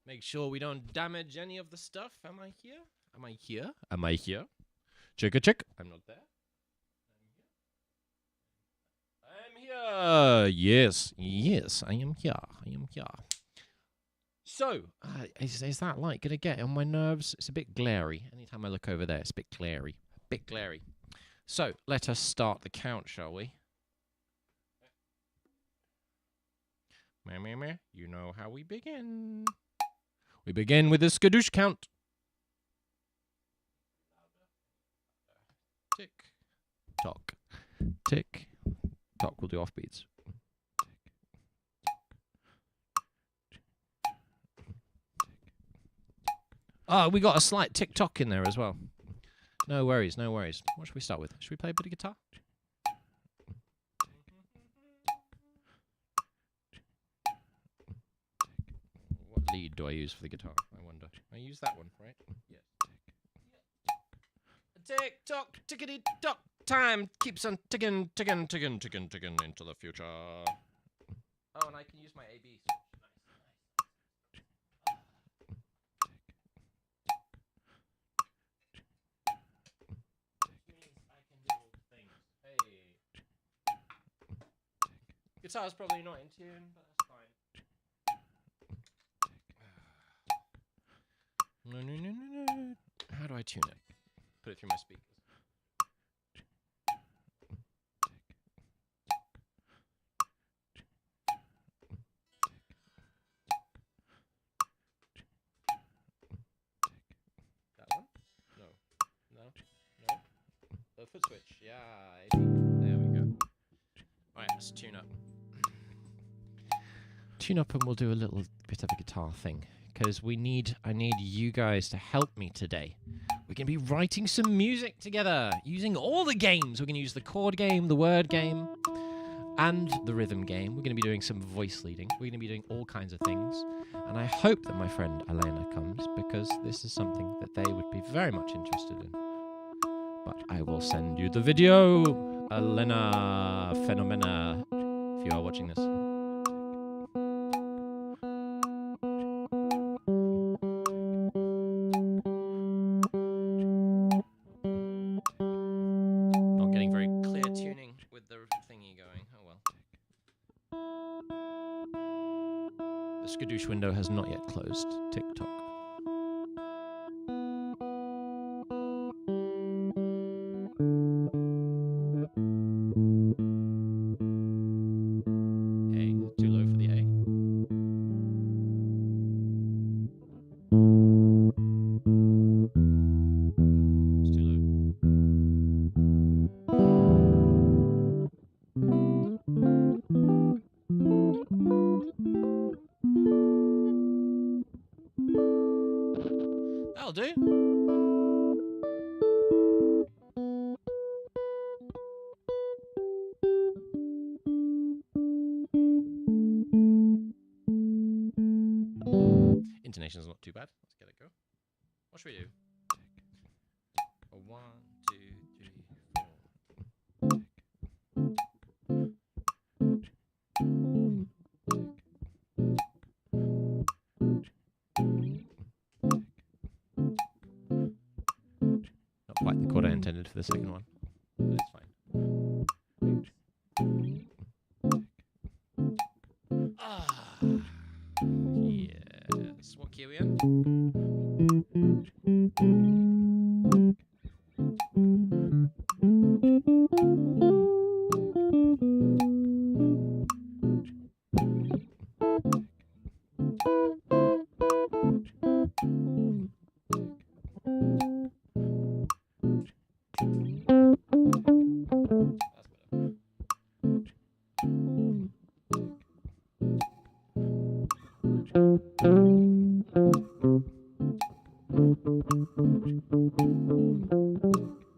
Make sure we don't damage any of the stuff. Am I here? Am I here? Am I here? Check a check. I'm not there. I'm here. Yes. Yes, I am here. I am here. So, is that light going to get on my nerves? It's a bit glary. Anytime I look over there, it's a bit glary. A bit glary. So, let us start the count, shall we? You know how we begin. We begin with the skadoosh count. Tick, tock, tick, tock. We'll do offbeats. Oh, we got a slight tick-tock in there as well. No worries, no worries. What should we start with? Should we play a bit of guitar? What lead do I use for the guitar? I wonder. I use that one, right? Yes. Tick-tock, tickety-tock. Time keeps on ticking, ticking, ticking, ticking, ticking into the future. Oh, and I can use my A-B. Guitar's probably not in tune, but that's fine. No. How do I tune it? Put it through my speakers. That one? No. The foot switch. Yeah. There we go. Alright, let's tune up. Tune up and we'll do a little bit of a guitar thing. Because I need you guys to help me today. We're going to be writing some music together. Using all the games. We're going to use the chord game, the word game, and the rhythm game. We're going to be doing some voice leading. We're going to be doing all kinds of things. And I hope that my friend Elena comes. Because this is something that they would be very much interested in. But I will send you the video. Elena Phenomena. If you are watching this. Skadoosh window has not yet closed. Tick-tock. A, too low for the A. It's too low. That'll do. Intonation's not too bad. Let's get it go. What should we do? A 1, 2, 3, 4. Not quite the chord I intended for the second one, but it's fine. Ah, yes. What key are we in?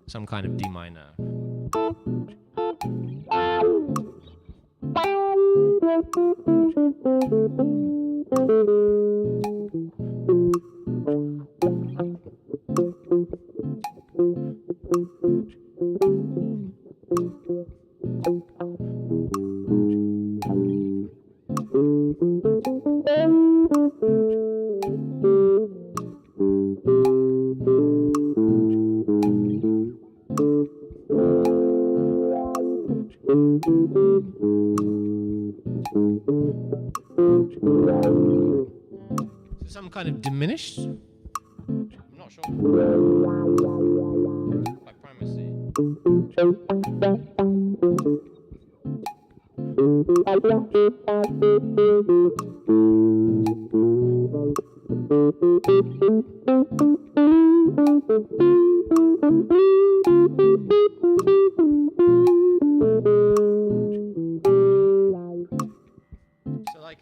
Some kind of D minor. Is it some kind of diminished? I'm not sure. By primacy. So like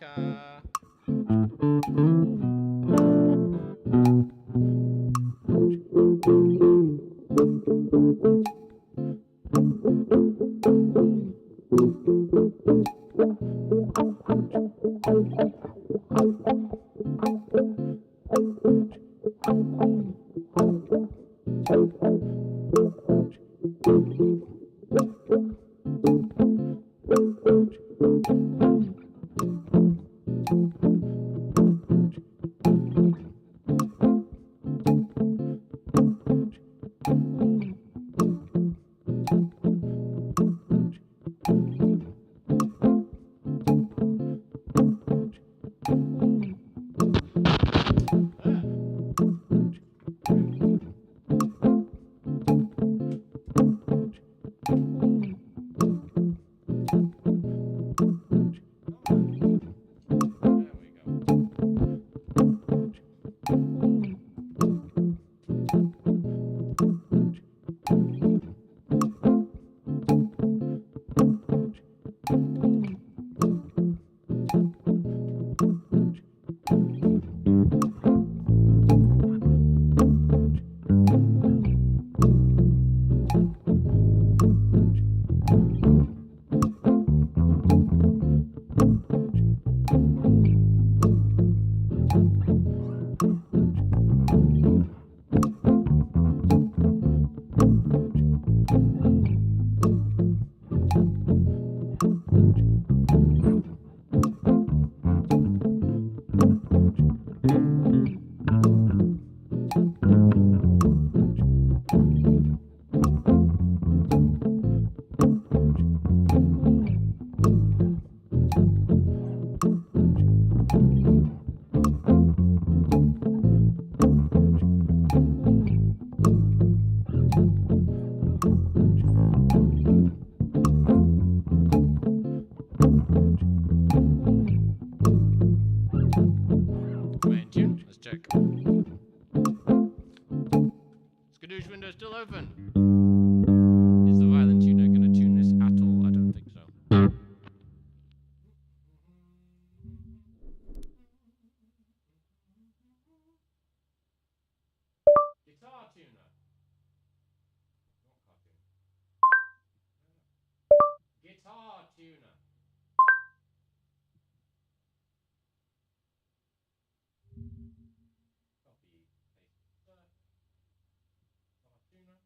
Still open. Is the violin tuner going to tune this at all? I don't think so. Guitar tuner. Not cartoon. Guitar tuner. Copy. Paste. Guitar tuner.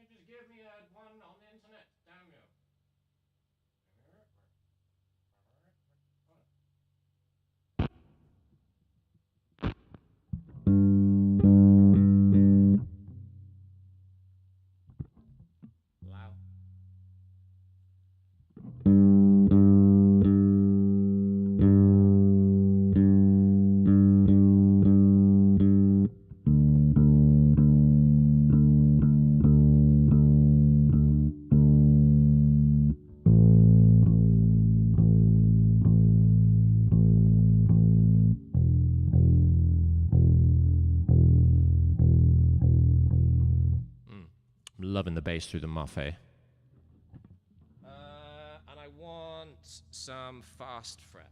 Just give me one on the internet, damn you. Loud. Loving the bass through the muff, eh? And I want some fast frets.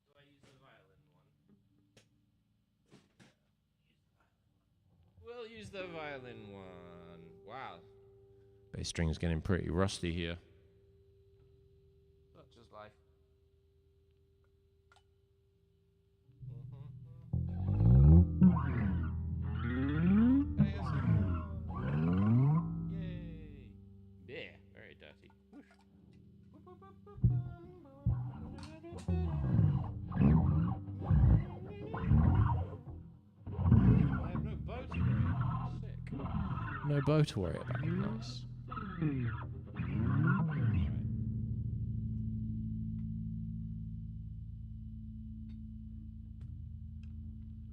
Do I use the violin one? We'll use the violin one. Wow. Bass string's getting pretty rusty here. Such is life. No bow to worry about. Nice.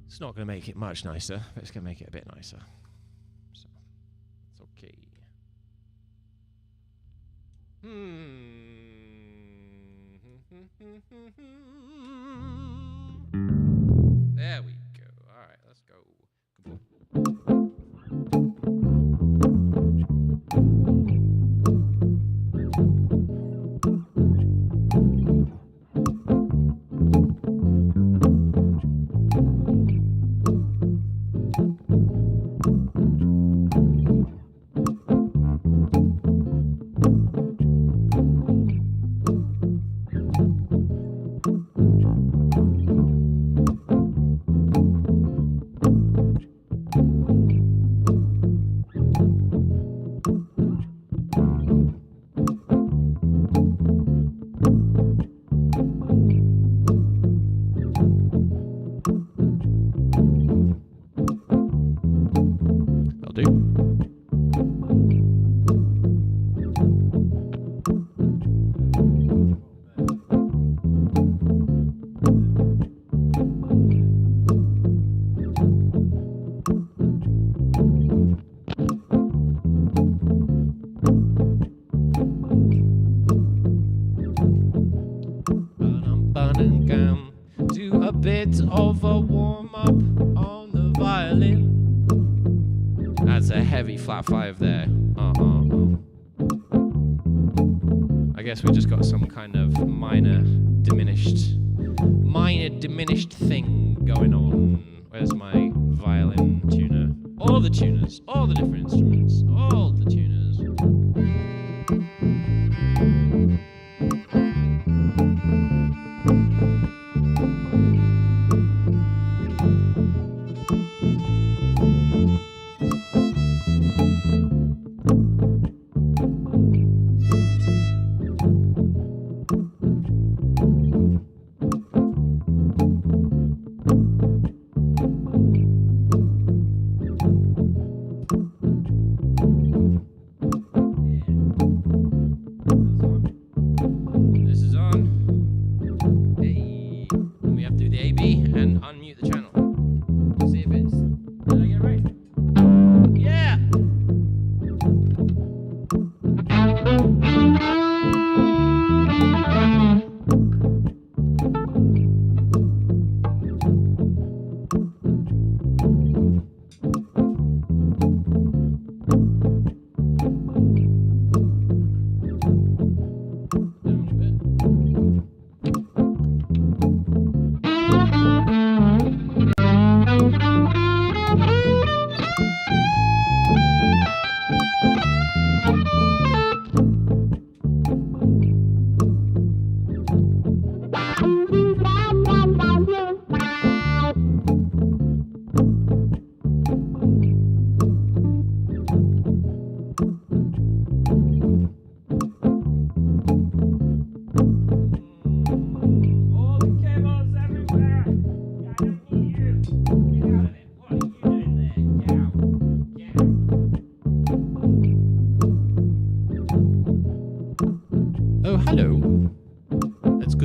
It's not going to make it much nicer, but it's going to make it a bit nicer. So, it's okay. There we go. All right, let's go. Do a bit of a warm-up on the violin. That's a heavy flat 5 there. I guess we just got some kind of minor diminished thing going on. Where's my violin tuner? All the tuners, all the different instruments, all the tuners.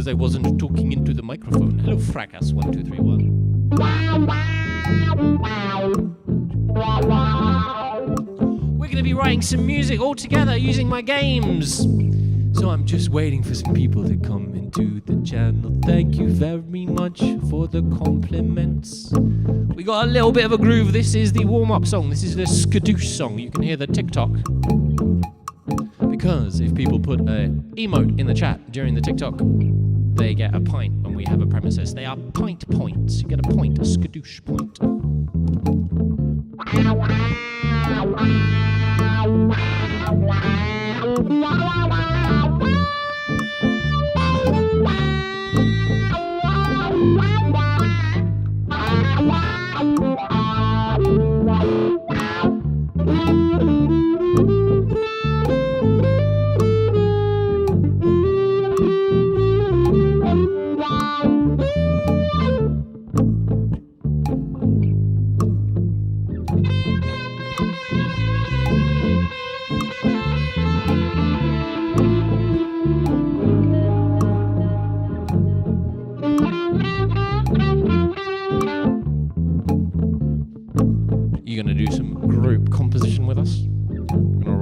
I wasn't talking into the microphone. Hello, Fracas 1231. We're going to be writing some music all together using my games. So I'm just waiting for some people to come into the channel. Thank you very much for the compliments. We got a little bit of a groove. This is the warm-up song. This is the skadoosh song. You can hear the TikTok. Because if people put an emote in the chat during the TikTok, they get a pint, and we have a premises. They are pint points. You get a point, a skadoosh point.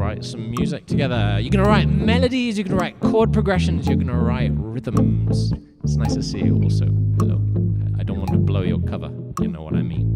write some music together. You're going to write melodies, you're going to write chord progressions, you're going to write rhythms. It's nice to see you also. Hello. I don't want to blow your cover. You know what I mean.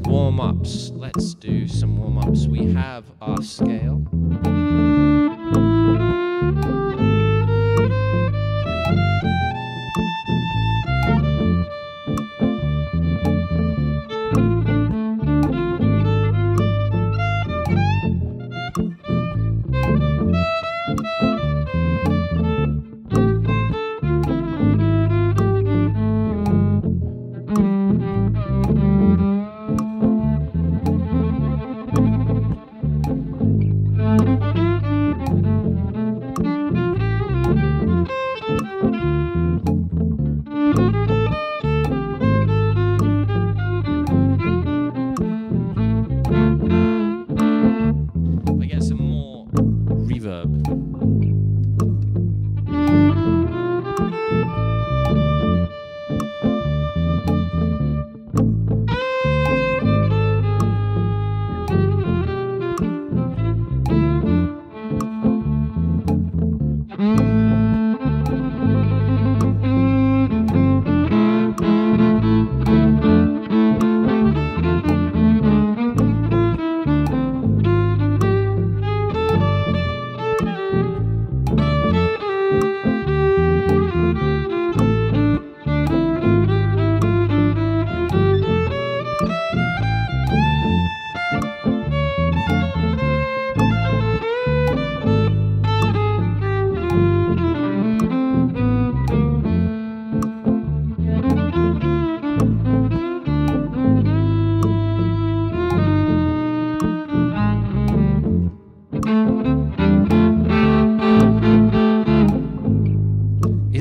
Warm-ups. Let's do some warm-ups. We have our scale.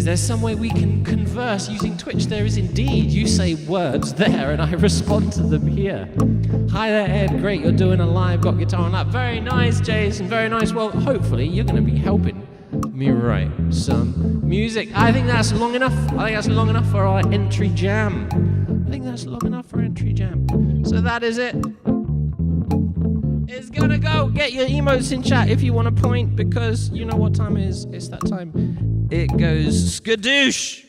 There's some way we can converse using Twitch. There is indeed. You say words there and I respond to them here. Hi there, Ed. Great, you're doing a live Got Guitar on Lap. Very nice, Jason. Very nice. Well, hopefully you're going to be helping me write some music. I think that's long enough. I think that's long enough for our entry jam. So that is it. It's gonna go. Get your emotes in chat if you want to point, because you know what time it is. It's that time. It goes skadoosh.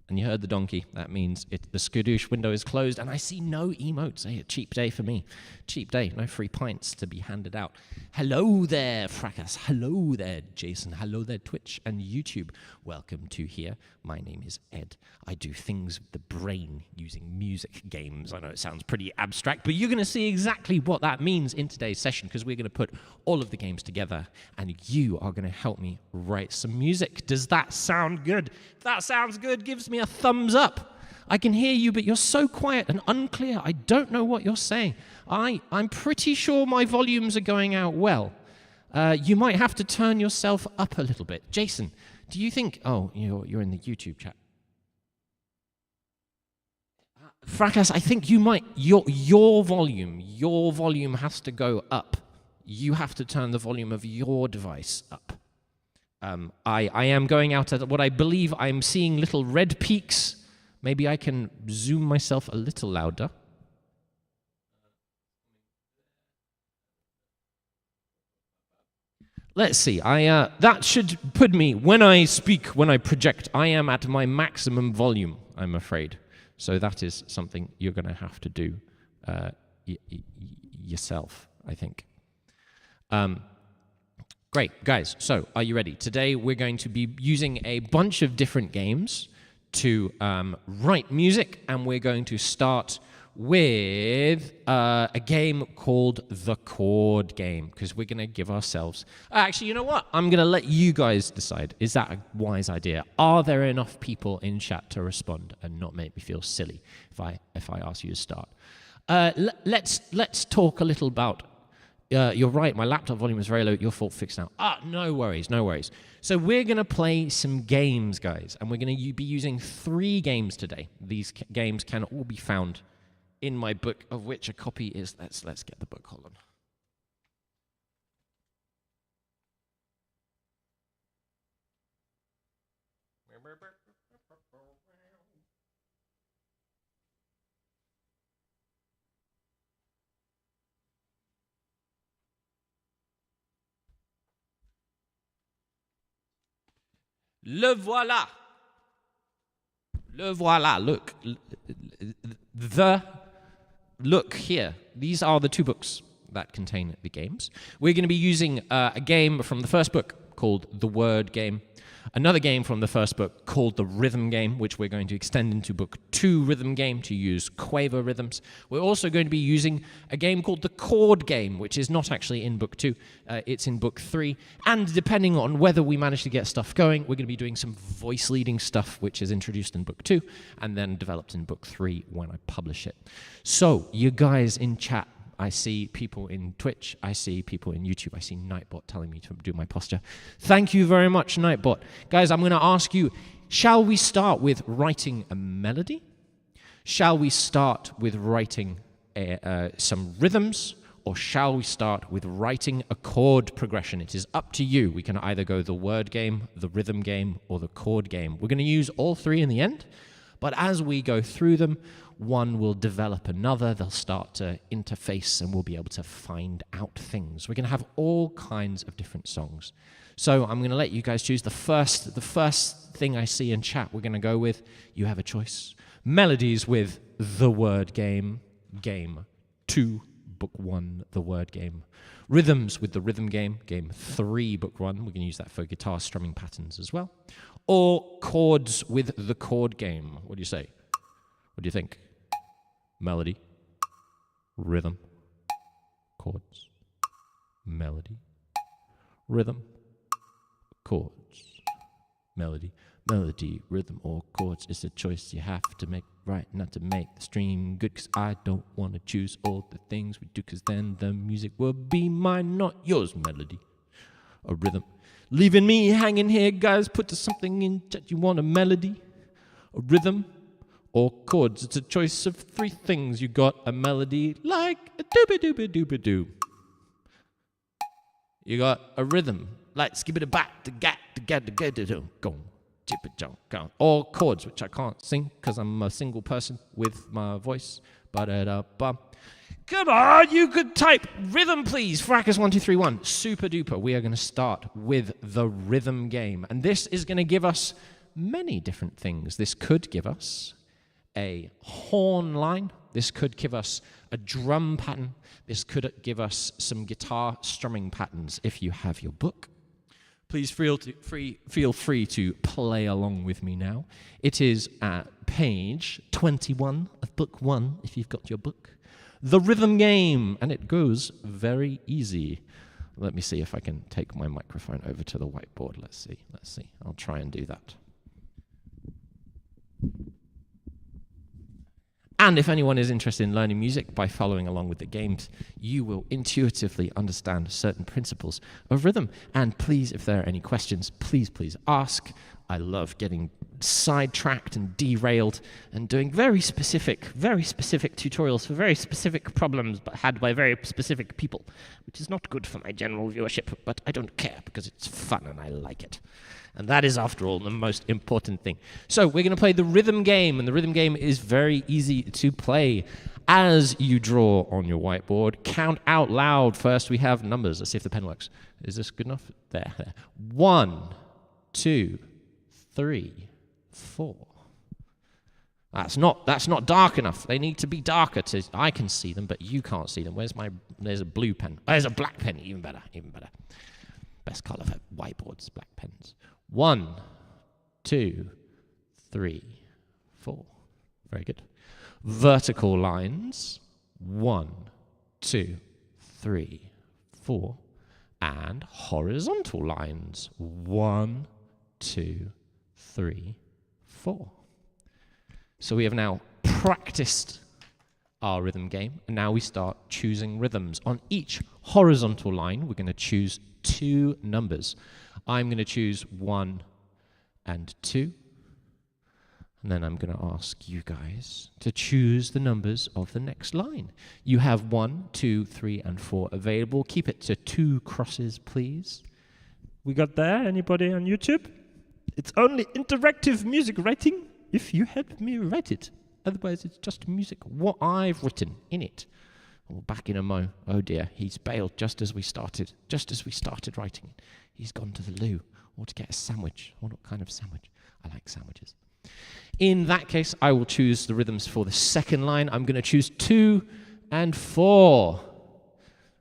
And you heard the donkey. That means the skadoosh window is closed, and I see no emotes. Hey, a cheap day for me. Cheap day. No free pints to be handed out. Hello there, Fracas. Hello there, Jason. Hello there, Twitch and YouTube. Welcome to here. My name is Ed. I do things with the brain using music games. I know it sounds pretty abstract, but you're going to see exactly what that means in today's session, because we're going to put all of the games together, and you are going to help me write some music. Does that sound good? If that sounds good, gives me a thumbs up. I can hear you, but you're so quiet and unclear. I don't know what you're saying. I'm pretty sure my volumes are going out well. You might have to turn yourself up a little bit. Jason, do you think... Oh, you're in the YouTube chat. Fracas, I think you might... Your volume has to go up. You have to turn the volume of your device up. I am going out at what I believe I'm seeing little red peaks. Maybe I can zoom myself a little louder. Let's see. That should put me, when I speak, when I project, I am at my maximum volume, I'm afraid. So that is something you're going to have to do yourself, I think. Great, guys. So are you ready? Today we're going to be using a bunch of different games to write music, and we're going to start with a game called the Chord Game, because we're going to give ourselves... Actually, you know what? I'm going to let you guys decide. Is that a wise idea? Are there enough people in chat to respond and not make me feel silly if I ask you to start? Let's talk a little about. You're right. My laptop volume is very low. Your fault. Fixed now. No worries. No worries. So we're gonna play some games, guys, and we're gonna be using 3 games today. These games can all be found in my book, of which a copy is. Let's get the book. Hold on. Le voilà. Le voilà. Look. Look here. These are the 2 books that contain the games. We're going to be using a game from the first book called The Word Game. Another game from the first book called The Rhythm Game, which we're going to extend into book 2 Rhythm Game to use quaver rhythms. We're also going to be using a game called the Chord Game, which is not actually in book 2. It's in book 3. And depending on whether we manage to get stuff going, we're going to be doing some voice leading stuff, which is introduced in book 2 and then developed in book 3 when I publish it. So, you guys in chat, I see people in Twitch, I see people in YouTube, I see Nightbot telling me to do my posture. Thank you very much, Nightbot. Guys, I'm going to ask you, shall we start with writing a melody? Shall we start with writing some rhythms? Or shall we start with writing a chord progression? It is up to you. We can either go the word game, the rhythm game, or the chord game. We're going to use all 3 in the end, but as we go through them, one will develop another, they'll start to interface, and we'll be able to find out things. We're going to have all kinds of different songs. So I'm going to let you guys choose the first thing I see in chat. We're going to go with, you have a choice. Melodies with The Word Game, Game 2, Book 1, The Word Game. Rhythms with the Rhythm Game, Game 3, Book 1. We can use that for guitar strumming patterns as well. Or chords with the Chord Game. What do you say? What do you think? Melody, rhythm, chords, melody, rhythm, chords, melody, rhythm, or chords. It's a choice you have to make, right? Not to make the stream good, because I don't want to choose all the things we do, because then the music will be mine, not yours. Melody, a rhythm. Leaving me hanging here, guys. Put something in chat. You want a melody, a rhythm, or chords? It's a choice of 3 things. You got a melody like a dooba-dooba-dooba-doo. You got a rhythm like skip-it-a-bat, go, chip-it-jump, or chords, which I can't sing because I'm a single person with my voice. Ba-da-da-ba. Come on, you could type rhythm, please. Fracas1231. Super duper. We are going to start with the rhythm game, and this is going to give us many different things. This could give us a horn line. This could give us a drum pattern. This could give us some guitar strumming patterns if you have your book. Please feel free to play along with me now. It is at page 21 of book 1, if you've got your book. The Rhythm Game, and it goes very easy. Let me see if I can take my microphone over to the whiteboard. Let's see. I'll try and do that. And if anyone is interested in learning music by following along with the games, you will intuitively understand certain principles of rhythm. And please, if there are any questions, please ask. I love getting sidetracked and derailed and doing very specific tutorials for very specific problems but had by very specific people, which is not good for my general viewership, but I don't care because it's fun and I like it. And that is, after all, the most important thing. So we're going to play the rhythm game, and the rhythm game is very easy to play. As you draw on your whiteboard, count out loud. First, we have numbers. Let's see if the pen works. Is this good enough? There. 1, 2, 3, 4. That's not dark enough. They need to be darker. I can see them, but you can't see them. There's a blue pen. Oh, there's a black pen. Even better. Best color for whiteboards, black pens. 1, 2, 3, 4. Very good. Vertical lines. 1, 2, 3, 4. And horizontal lines. 1, 2, 3, 4. So we have now practiced our rhythm game, and now we start choosing rhythms. On each horizontal line, we're going to choose 2 numbers. I'm going to choose 1 and 2, and then I'm going to ask you guys to choose the numbers of the next line. You have 1, 2, 3, and 4 available. Keep it to 2 crosses, please. We got there? Anybody on YouTube? It's only interactive music writing if you help me write it. Otherwise, it's just music, what I've written in it. Oh, back in a mo. Oh dear, he's bailed just as we started writing it. He's gone to the loo, or to get a sandwich. What kind of sandwich? I like sandwiches. In that case, I will choose the rhythms for the second line. I'm going to choose 2 and 4.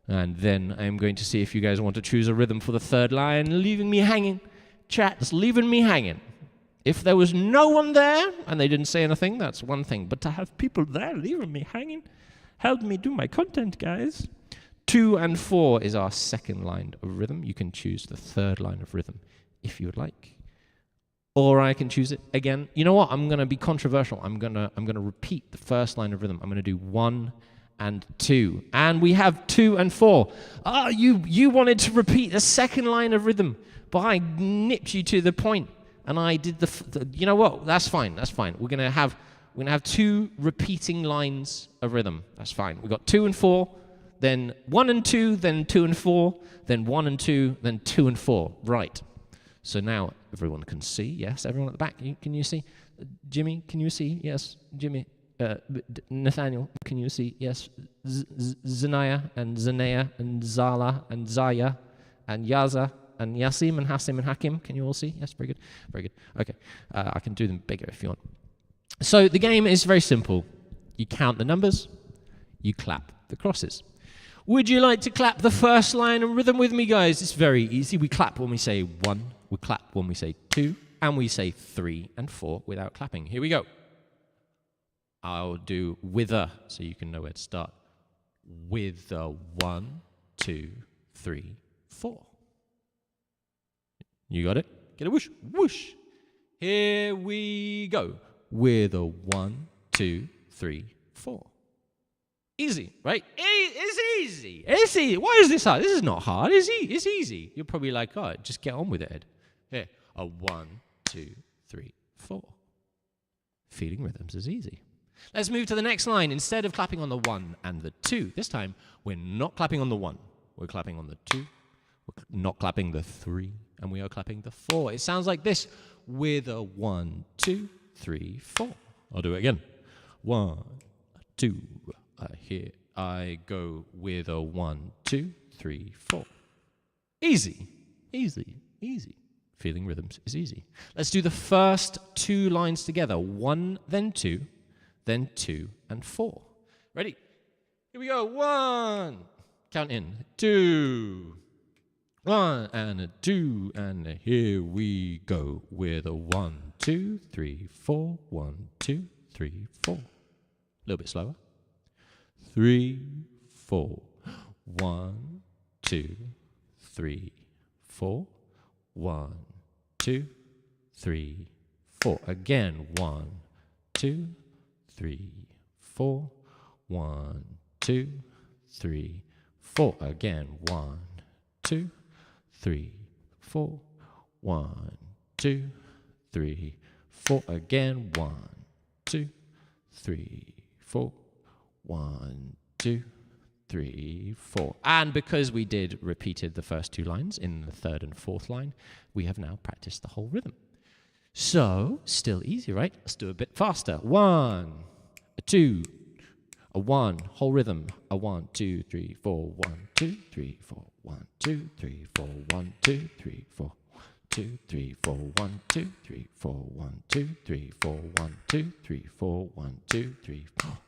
And then I'm going to see if you guys want to choose a rhythm for the third line, leaving me hanging. Chat's leaving me hanging. If there was no one there and they didn't say anything, that's one thing. But to have people there leaving me hanging, help me do my content, guys. 2 and 4 is our second line of rhythm. You can choose the third line of rhythm if you would like. Or I can choose it again. You know what? I'm going to be controversial. I'm going to repeat the first line of rhythm. I'm going to do 1 and 2. And we have 2 and 4. Ah, you wanted to repeat the second line of rhythm, but I nipped you to the point. And I did you know what? That's fine. That's fine. We're gonna have 2 repeating lines of rhythm. That's fine. We've got 2 and 4, then 1 and 2, then 2 and 4, then 1 and 2, then 2 and 4. Right. So now everyone can see. Yes, everyone at the back. Can you see? Jimmy, can you see? Yes, Jimmy. Nathaniel, can you see? Yes. Zanaya and Zanaya and Zala and Zaya and Yaza. And Yasim and Hasim and Hakim, can you all see? Yes, very good. Very good. Okay, I can do them bigger if you want. So the game is very simple. You count the numbers, you clap the crosses. Would you like to clap the first line of rhythm with me, guys? It's very easy. We clap when we say 1, we clap when we say 2, and we say 3 and 4 without clapping. Here we go. I'll do with a, so you can know where to start. With a 1, 2, 3, 4. You got it? Get a whoosh, whoosh. Here we go. With a 1, 2, 3, 4. Easy, right? It's easy. It's easy. Why is this hard? This is not hard. It's easy. You're probably like, oh, just get on with it, Ed. Here, a 1, 2, 3, 4. Feeling rhythms is easy. Let's move to the next line. Instead of clapping on the 1 and the 2, this time we're not clapping on the 1. We're clapping on the 2. We're not clapping the 3. And we are clapping the 4. It sounds like this. With a 1, 2, 3, 4. I'll do it again. 1, 2. Here I go with a 1, 2, 3, 4. Easy. Easy. Easy. Feeling rhythms is easy. Let's do the first 2 lines together. 1, then 2 and 4. Ready? Here we go. 1. Count in. 2. 1 and a 2, and here we go with a 1, 2, 3, 4. 1, 2, 3, 4. A little bit slower. 3, 4. 1, 2, 3, 4. 1, 2, 3, 4. Again. 1, 2, 3, 4. 1, 2, 3, 4. Again. 1, 2, 3, 4. 1, 2, 3, 4. Again. 1, 2, 3, 4. 1, 2, 3, 4. And because we repeated the first 2 lines in the third and fourth line, we have now practiced the whole rhythm. So, still easy, right? Let's do a bit faster. 1, a 2, a 1, whole rhythm. A 1, 2, 3, 4. 1, 2, 3, 4. 1, 2, 3, 4. 1, 2, 3, 4. 2, 3, 4. 1, 2, 3, 4. 1, 2, 3, 4. 1, 2, 3, 4. 1, 2, 3, 4.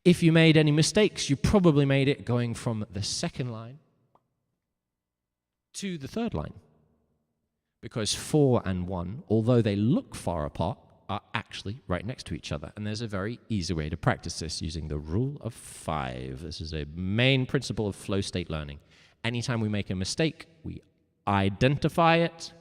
If you made any mistakes, you probably made it going from the second line to the third line. Because 4 and 1, although they look far apart, are actually right next to each other. And there's a very easy way to practice this using the rule of 5. This is a main principle of flow state learning. Anytime we make a mistake, we identify it,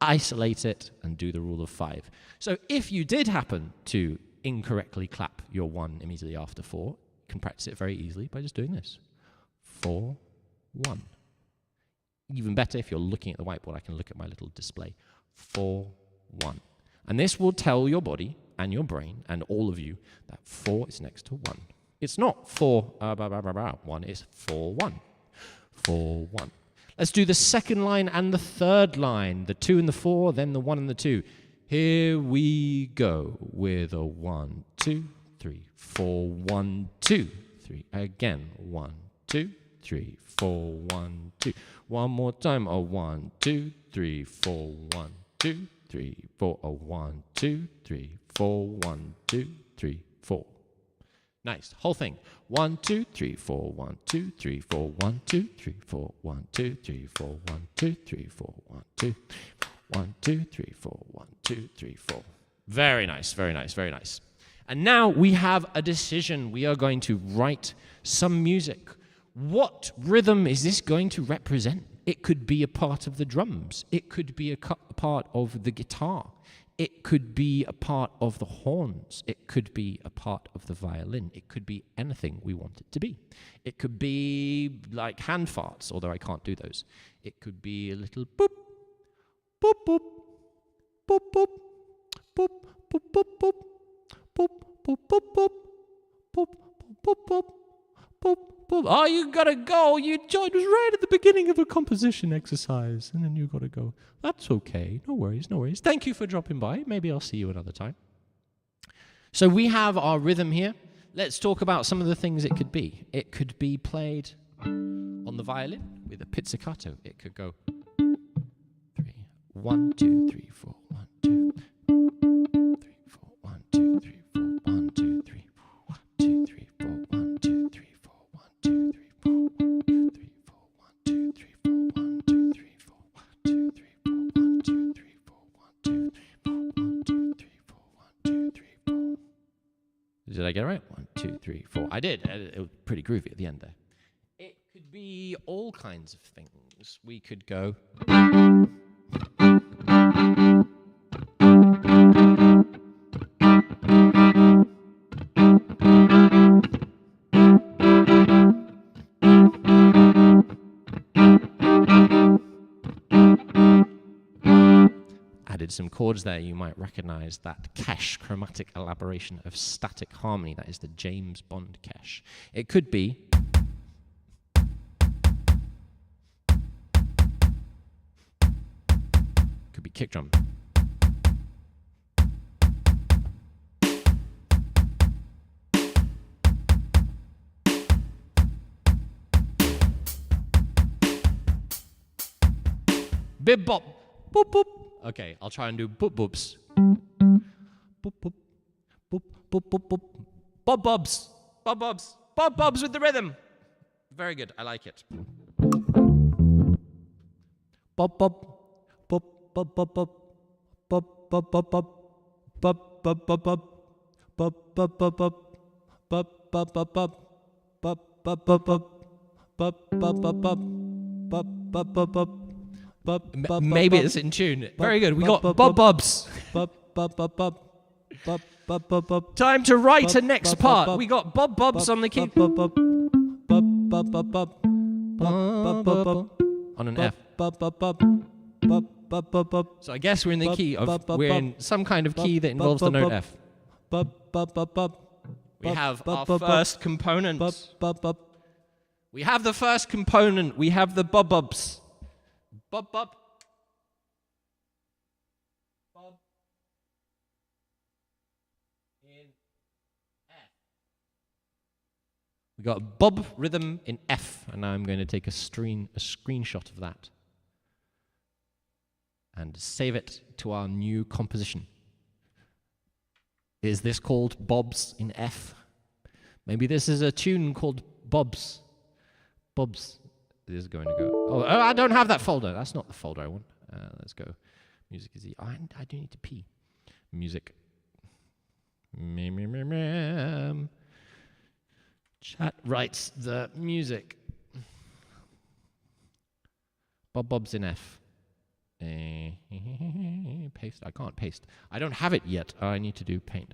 isolate it, and do the rule of 5. So if you did happen to incorrectly clap your 1 immediately after 4, you can practice it very easily by just doing this. 4, 1. Even better, if you're looking at the whiteboard, I can look at my little display. 4, 1. And this will tell your body and your brain and all of you that 4 is next to 1. It's not 4, 1, it's 4, 1. 4, 1. Let's do the second line and the third line. The 2 and the 4, then the 1 and the 2. Here we go with a 1, 2, 3, 4, 1, 2, 3. Again, 1, 2, 3, 4, 1, 2. One more time, a 1, 2, 3, 4, 1, 2, 3, 4, a 1, 2, 3, 4, 1, 2, 3, 4. Nice. Whole thing. 1, 2, 3, 4, 1, 2, 3, 4, 1, 2, 3, 4, 1, 2, 3, 4, 1, 2, 3, 4, 1, 2, 1, 2, 3, 4, 1, 2, 3, 4. Very nice, very nice, very nice. And now we have a decision. We are going to write some music. What rhythm is this going to represent? It could be a part of the drums. It could be a part of the guitar. It could be a part of the horns. It could be a part of the violin. It could be anything we want it to be. It could be like hand farts, although I can't do those. It could be a little boop, boop, boop, boop, boop, boop, boop, boop, boop, boop, boop, boop, boop, boop, boop, boop, boop. Oh, you gotta go. You joined us right at the beginning of a composition exercise, and then you gotta go. That's okay. No worries, no worries. Thank you for dropping by. Maybe I'll see you another time. So we have our rhythm here. Let's talk about some of the things it could be. It could be played on the violin with a pizzicato. It could go 3, 1, 2, 3, 4, 1, 2, 3, 4, 1, 2, 3, 4, 1, 2, 3, 1, 2, 3, 4, 1, 2, 3. 2, 3, 4, 1, 2, 3, 4, 1, 2, 3, 4, 1, 2, 3, 4, 1, 2, 3, 4, 1, 2, 3, 4, 1, 2, 3, 4, 1, 2, 3, 4, 1, 2, 3, 4. Did I get it right? 1, 2, 3, 4. I did. It was pretty groovy at the end there. It could be all kinds of things. We could go. Added some chords there. You might recognize that cache chromatic elaboration of static harmony. That is the James Bond cache. It could be kick drum. Bip bop. Boop boop. Okay, I'll try and do boop boops. Boop boop. Boop boop boop boop. Bob bobs. Bob bobs. Bob bobs with the rhythm. Very good. I like it. Bob bob. Bob bob bob bob. Bob bob bob bob. Bob bob bob bob. Bob bob bob bob. Bob bob bob bob. Bob bob bob bob. Bob bob bob bob. Bob bob bob bob. Maybe it's in tune. Very good. We got Bob Bobs. Time to write a next part. We got Bob Bobs on the key. On an F. So I guess we're in the key of, we're in some kind of key that involves the note F. We have our first component. We have the first component. We have the Bob Bobs. Bob, Bob. Bob. In F. We got Bob rhythm in F, and now I'm going to take a screenshot of that and save it to our new composition. Is this called Bobs in F? Maybe this is a tune called Bobs. Bobs. This is going to go. Oh, I don't have that folder. That's not the folder I want. Let's go. Music is I do need to pee. Music. Chat writes the music. Bob Bob's in F. Paste. I can't paste. I don't have it yet. I need to do paint.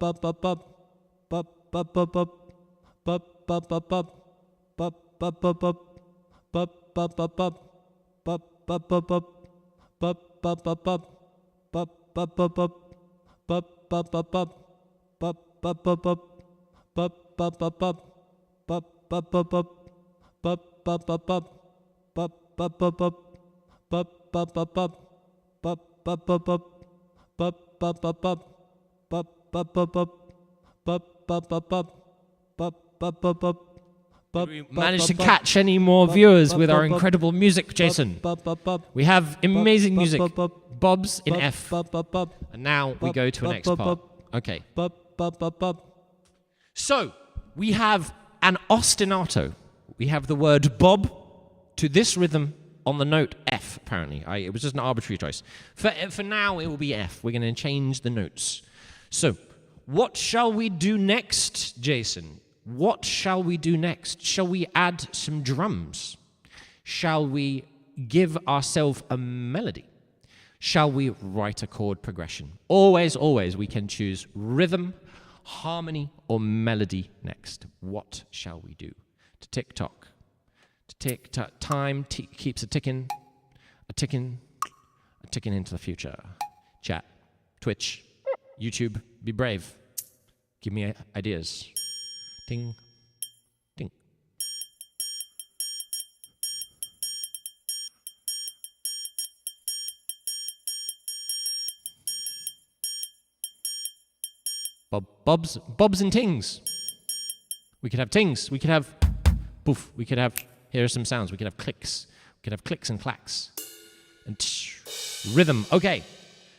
Did we manage to catch any more viewers with our incredible music, Jason? We have amazing music. Bob's in F. And now we go to an X part. Okay. So, we have an ostinato. We have the word Bob to this rhythm on the note F, apparently. It was just an arbitrary choice. For now, it will be F. We're going to change the notes. So, what shall we do next, Jason? What shall we do next? Shall we add some drums? Shall we give ourselves a melody? Shall we write a chord progression? Always, always, we can choose rhythm, harmony, or melody next. What shall we do? To tick-tock. To tick-tock. Time keeps a ticking into the future. Chat, Twitch, YouTube, be brave. Give me ideas. Ding, ding. Bobs and tings. We could have tings. We could have poof. We could have, here are some sounds. We could have clicks. We could have clicks and clacks. And rhythm. Okay.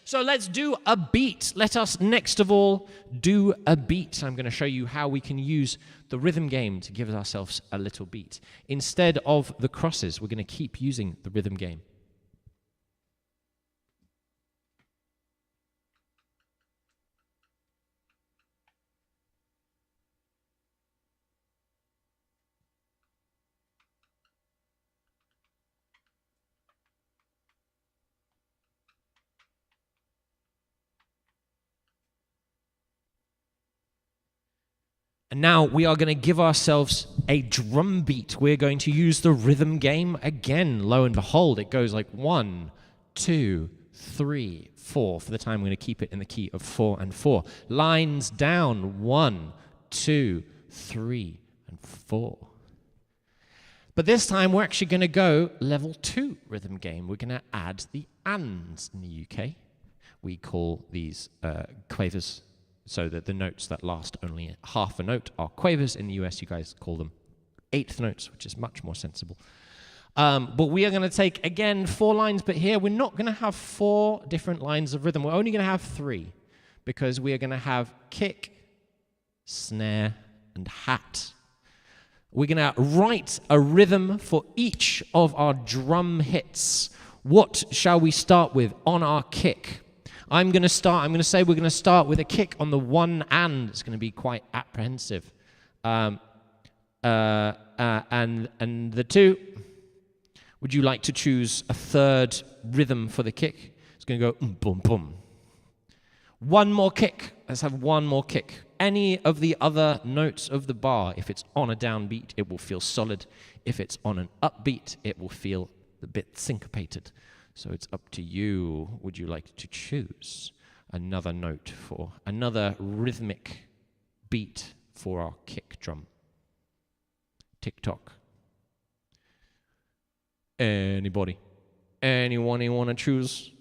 So let's do a beat. Let us, next of all, do a beat. I'm going to show you how we can use the rhythm game to give ourselves a little beat. Instead of the crosses, we're going to keep using the rhythm game. And now we are going to give ourselves a drum beat. We're going to use the rhythm game again. Lo and behold, it goes like 1, 2, 3, 4. For the time, we're going to keep it in the key of 4 and 4. Lines down, 1, 2, 3, and 4. But this time, we're actually going to go level 2 rhythm game. We're going to add the ands. In the UK, we call these quavers. So that the notes that last only half a note are quavers. In the US, you guys call them eighth notes, which is much more sensible. But we are going to take, again, 4 lines, but here we're not going to have 4 different lines of rhythm. We're only going to have 3, because we are going to have kick, snare, and hat. We're going to write a rhythm for each of our drum hits. What shall we start with on our kick? I'm going to say we're going to start with a kick on the 1 and. It's going to be quite apprehensive. And the 2. Would you like to choose a 3rd rhythm for the kick? It's going to go boom, boom. 1 more kick. Let's have 1 more kick. Any of the other notes of the bar, if it's on a downbeat, it will feel solid. If it's on an upbeat, it will feel a bit syncopated. So it's up to you. Would you like to choose another note for another rhythmic beat for our kick drum? TikTok. Anybody? Anyone you want to choose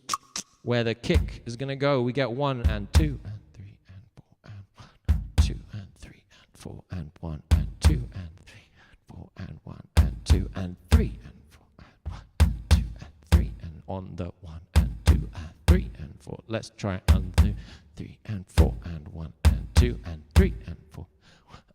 where the kick is going to go? We get 1 and 2 and 3 and 4 and 1 and 2 and 3 and 4 and 1 and 2 and 3 and 4 and 1 and 2 and 3 and 4 and 1 and 2 and 3 and on the 1 and 2 and 3 and 4. Let's try on the 3 and 4 and 1 and 2 and 3 and 4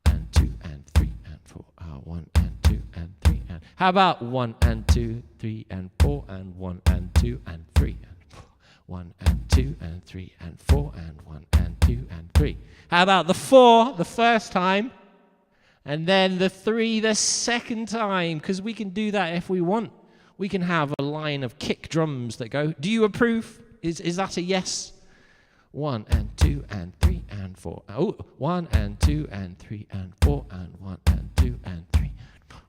and 2 and 3 and 4. 1 and 2 and 3 and how about 1 and 2, 3 and 4 and 1 and 2 and 3 and 4. 1 and 2 and 3 and 4 and 1 and 2 and 3. How about the 4 the first time and then the 3 the second time? Because we can do that if we want. We can have a line of kick drums that go. Do you approve? Is that a yes? 1 and 2 and 3 and 4. Oh, 1 and 2 and 3 and 4 and 1 and 2 and 3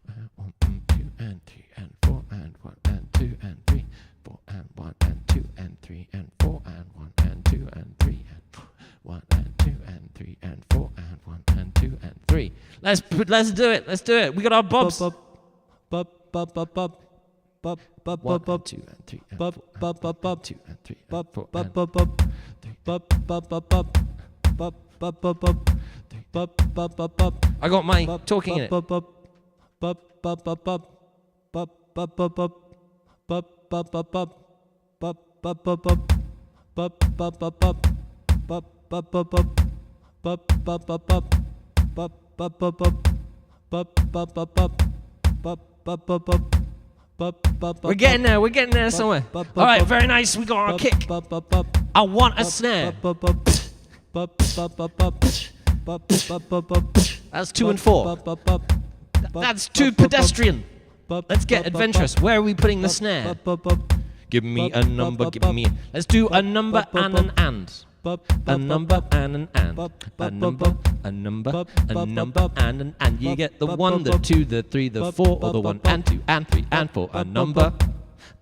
and 1 and 2 and 3 and 4 and 1 and 2 and 3 4 and 1 and 2 and 3 and 4 and 1 and 2 and 3 and 1 and 2 and 3 and 4 and 1 and 2 and 3. Let's do it. Let's do it. We got our bobs. 1 and 2 and 3 and 4 and 2 and 3 and 4 and I got my talking in it. We're getting there somewhere. Alright, very nice, we got our kick. I want a snare. That's 2 and 4. That's too pedestrian. Let's get adventurous. Where are we putting the snare? Give me a number, give me let's do a number and an and. A number and an and. A number and an and. You get the 1, the 2, the 3, the 4, or the 1 and 2 and 3 and 4. A number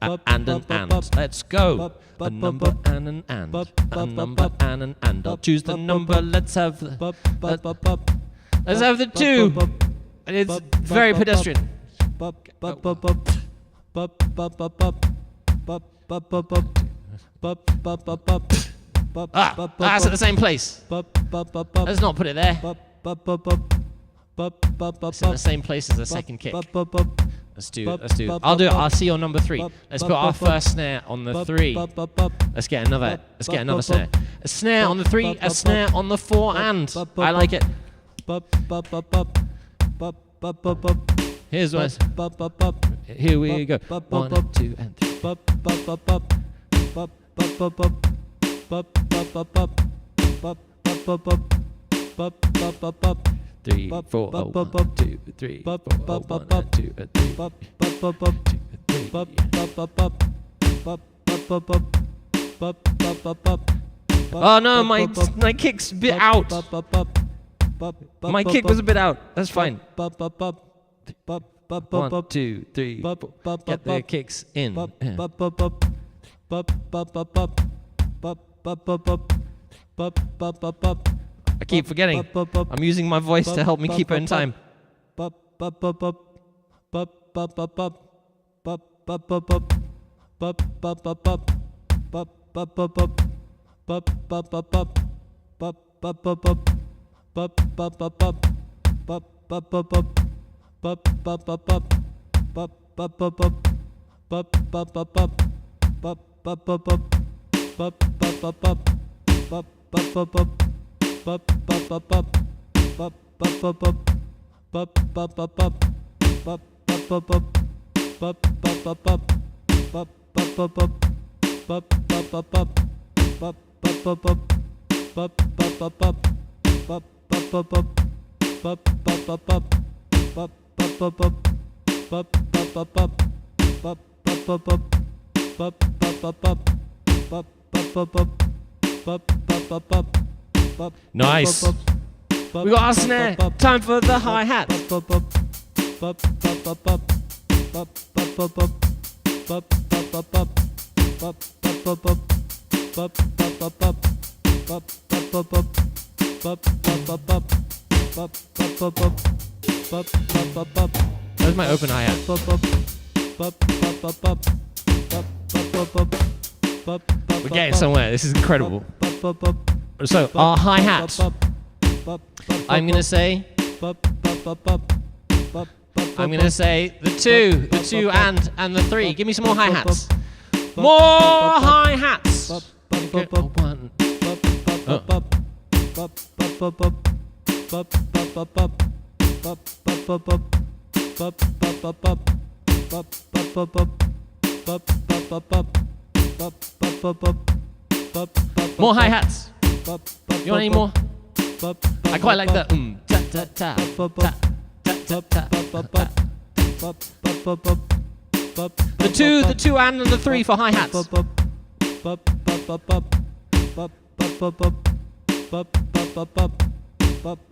and an and. Let's go. A number and an and. A number and an and. I'll choose the number. Let's have the 2. It's very pedestrian. That's at the same place. Let's not put it there. It's in the same place as the second kick. Let's do it. I'll do it. I'll see your number 3. Let's put our first snare on the 3. Let's get another snare. A snare on the 3, a snare on the 4 and. I like it. Here's one. Here we go. 1 and 2 and 3. 3, 4, 1, 2, 3, 4, 1 and 2 and 3. Oh no, my kick's a bit out. My kick was a bit out. That's fine. 1, 2, 3, 4. Get the kicks in. I keep forgetting. I'm using my voice to help me keep it in time. Nice. We got our snare. Time for the hi-hat. Where's my open hi-hat? We're getting somewhere. This is incredible. So, our hi-hats. I'm going to say the two and the three. Give me some more hi-hats. More hi-hats. Okay. Oh, one. Oh. More hi-hats. You want any more? I quite like the ta ta ta ta ta ta ta. The two and the three for hi-hats.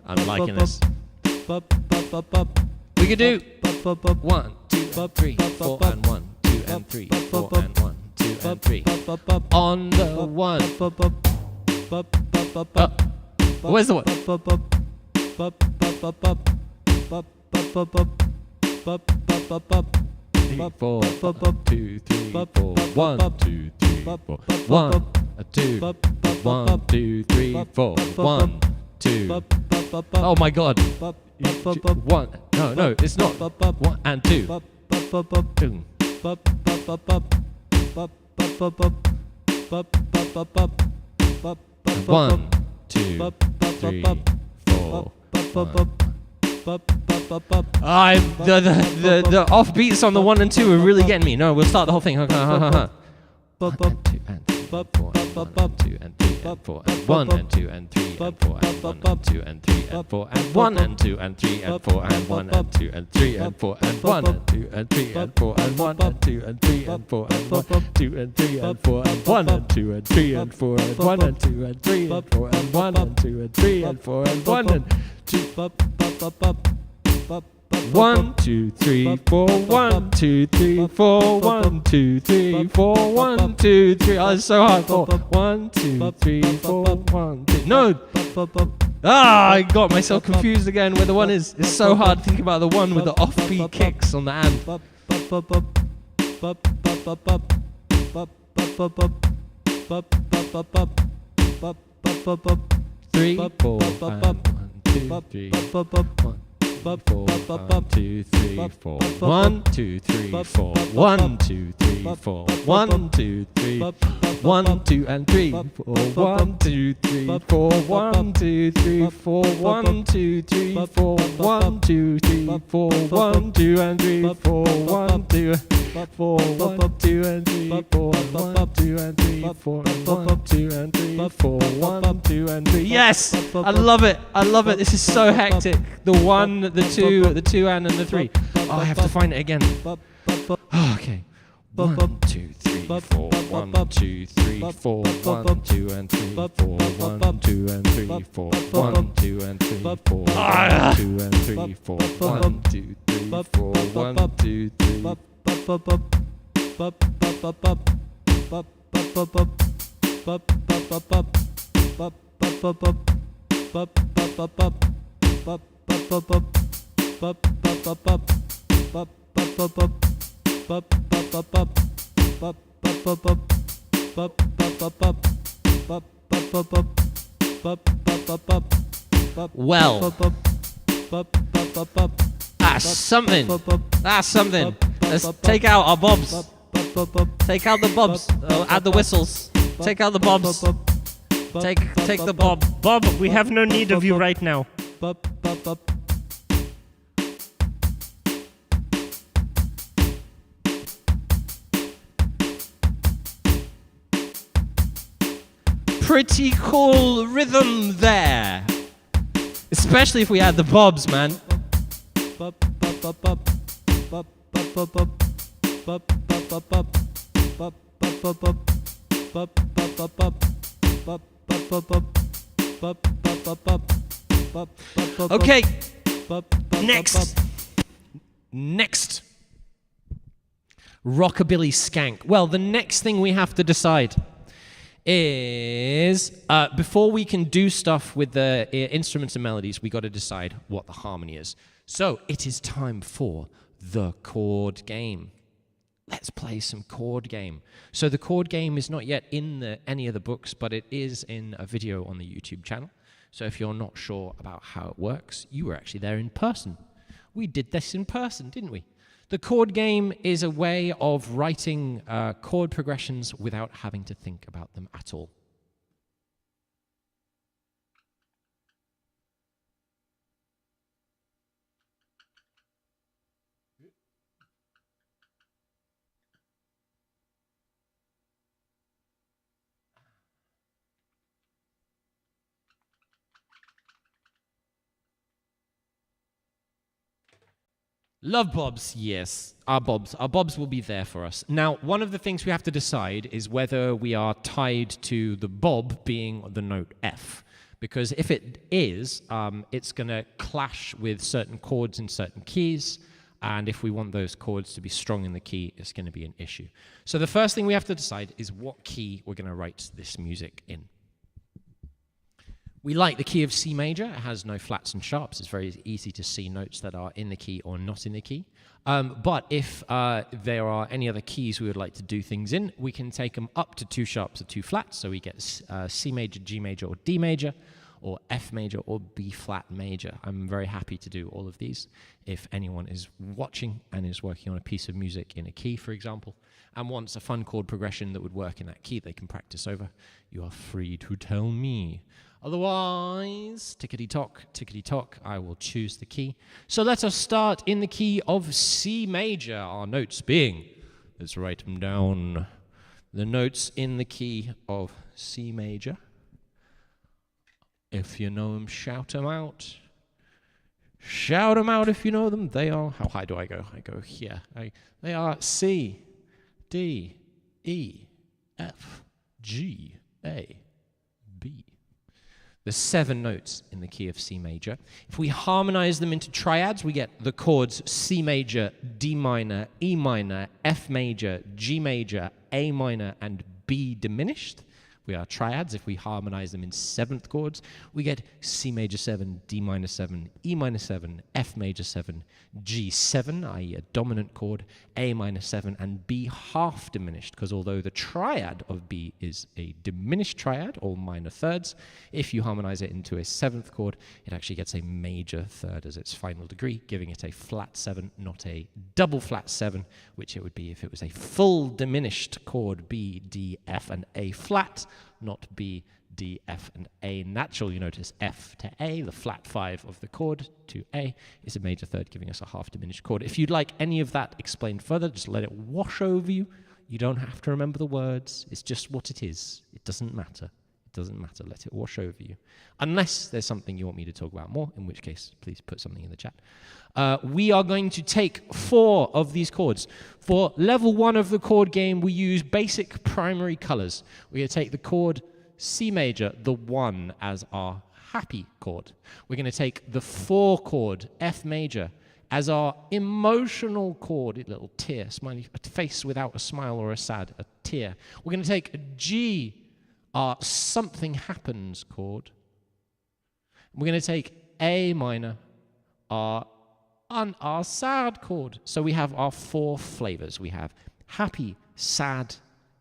I'm liking this. We could do 1, 2, and 3, 4, and 1, 2, and 3, 4, and 1, 2, and 3. On the one. Where's the one? 3, 4, 2, 3, 4. 1, 2, 3, 4. 1, 2, 1, 2, 3, 4. 1, 2. Oh my God. 1. No, it's not. 1 and 2. 2. 1, 2, 3, 4. The offbeats on the 1 and 2 are really getting me. No, we'll start the whole thing. 1 and 2 and 3 and 4 and 1 and 2 and 3 and 4 and 1 and 2 and 3 and 4 and 1 and 2 and 3 and 4 and 1 and 2 and 3 and 4 and 1 and 2 and 3 and 4 and 1 and 2 and 3 and 4 and 1 and 2 and 3 and 4 and 1, 2 and 3 and 4 and 1 and 2 and 3 and 4 and 1 and 2 and 3 and 4 and 1 and 2 and 3 and 4 and 1 and 2. 1, 2, 3, 4, 1, 2, 3, 4, 1, 2, 3, 4, 1, 2, 3. Oh, it's so hard. 4, 1, 2, 3, 4, 1, 2. No! I got myself confused again where the 1 is. It's so hard to think about the 1 with the offbeat kicks on the and. 3, 4, and 1, 2, 3, 1. 4, 2, 3, 4. 1, 2, 3, 4. 1, 2, 3, 4. 1, 2, 3. 1, 2, and 3. 4. 1, 2, 3, 4. 1, 2, 3, 4. 1, 2, 3, 4. 1, 2, 3, 4. 1, 2, and 3, 4. 1, 2, 4. 1, 2, and 3, 4. 1, 2, and 3, 4. 1, 2, and 3, 4. 1, 2, and 3. Yes! I love it. I love it. This is so hectic. The 1, the 2 and the 3. Oh, I have to find it again. Oh, okay. 1, 2, 3, 4. 1, 2, 3, 4. 1, 2, and 3, 4. 1, 2, and 3, 4. 1, 2, and 3, 4. 1, 2, and 3, 4. 1, 2, 3, 4. 1, 2, 3. Well, that's something. That's something. Let's take out our bobs. Take out the bobs. Add the whistles. Take out the bobs. Take the bob. Bob, we have no need of you right now. Pretty cool rhythm there. Especially if we add the bobs, man. Okay. Next. Rockabilly skank. Well, the next thing we have to decide is before we can do stuff with the instruments and melodies, we got to decide what the harmony is. So it is time for the chord game. Let's play some chord game. So the chord game is not yet in any of the books, but it is in a video on the YouTube channel. So if you're not sure about how it works, you were actually there in person. We did this in person, didn't we? The chord game is a way of writing chord progressions without having to think about them at all. Love bobs, yes. Our bobs will be there for us. Now, one of the things we have to decide is whether we are tied to the bob being the note F. Because if it is, it's going to clash with certain chords in certain keys. And if we want those chords to be strong in the key, it's going to be an issue. So the first thing we have to decide is what key we're going to write this music in. We like the key of C major. It has no flats and sharps. It's very easy to see notes that are in the key or not in the key. But if there are any other keys we would like to do things in, we can take them up to 2 sharps or 2 flats. So we get C major, G major, or D major, or F major, or B flat major. I'm very happy to do all of these. If anyone is watching and is working on a piece of music in a key, for example, and wants a fun chord progression that would work in that key they can practice over, you are free to tell me. Otherwise, tickety-tock, I will choose the key. So let us start in the key of C major, our notes being, let's write them down, the notes in the key of C major. If you know them, shout them out. Shout them out if you know them. They are, how high do I go? I go here. They are C, D, E, F, G, A, B. The 7 notes in the key of C major. If we harmonize them into triads, we get the chords C major, D minor, E minor, F major, G major, A minor, and B diminished. We are triads. If we harmonize them in 7th chords, we get C major 7, D minor 7, E minor 7, F major 7, G 7, i.e. a dominant chord, A minor 7, and B half diminished, because although the triad of B is a diminished triad, all minor thirds, if you harmonize it into a 7th chord, it actually gets a major third as its final degree, giving it a flat 7, not a double flat 7, which it would be if it was a full diminished chord, B, D, F, and A flat, not B, D, F, and A natural. You notice F to A, the flat 5 of the chord to A, is a major third, giving us a half diminished chord. If you'd like any of that explained further, just let it wash over you. You don't have to remember the words. It's just what it is. It doesn't matter. It doesn't matter. Let it wash over you. Unless there's something you want me to talk about more, in which case, please put something in the chat. We are going to take 4 of these chords. For level 1 of the chord game, we use basic primary colors. We're going to take the chord C major, the 1, as our happy chord. We're going to take the 4 chord, F major, as our emotional chord, a little tear, smiley, a face without a smile or a sad, a tear. We're going to take a G, our something happens chord. We're going to take A minor, our sad chord. So we have our 4 flavors. We have happy, sad,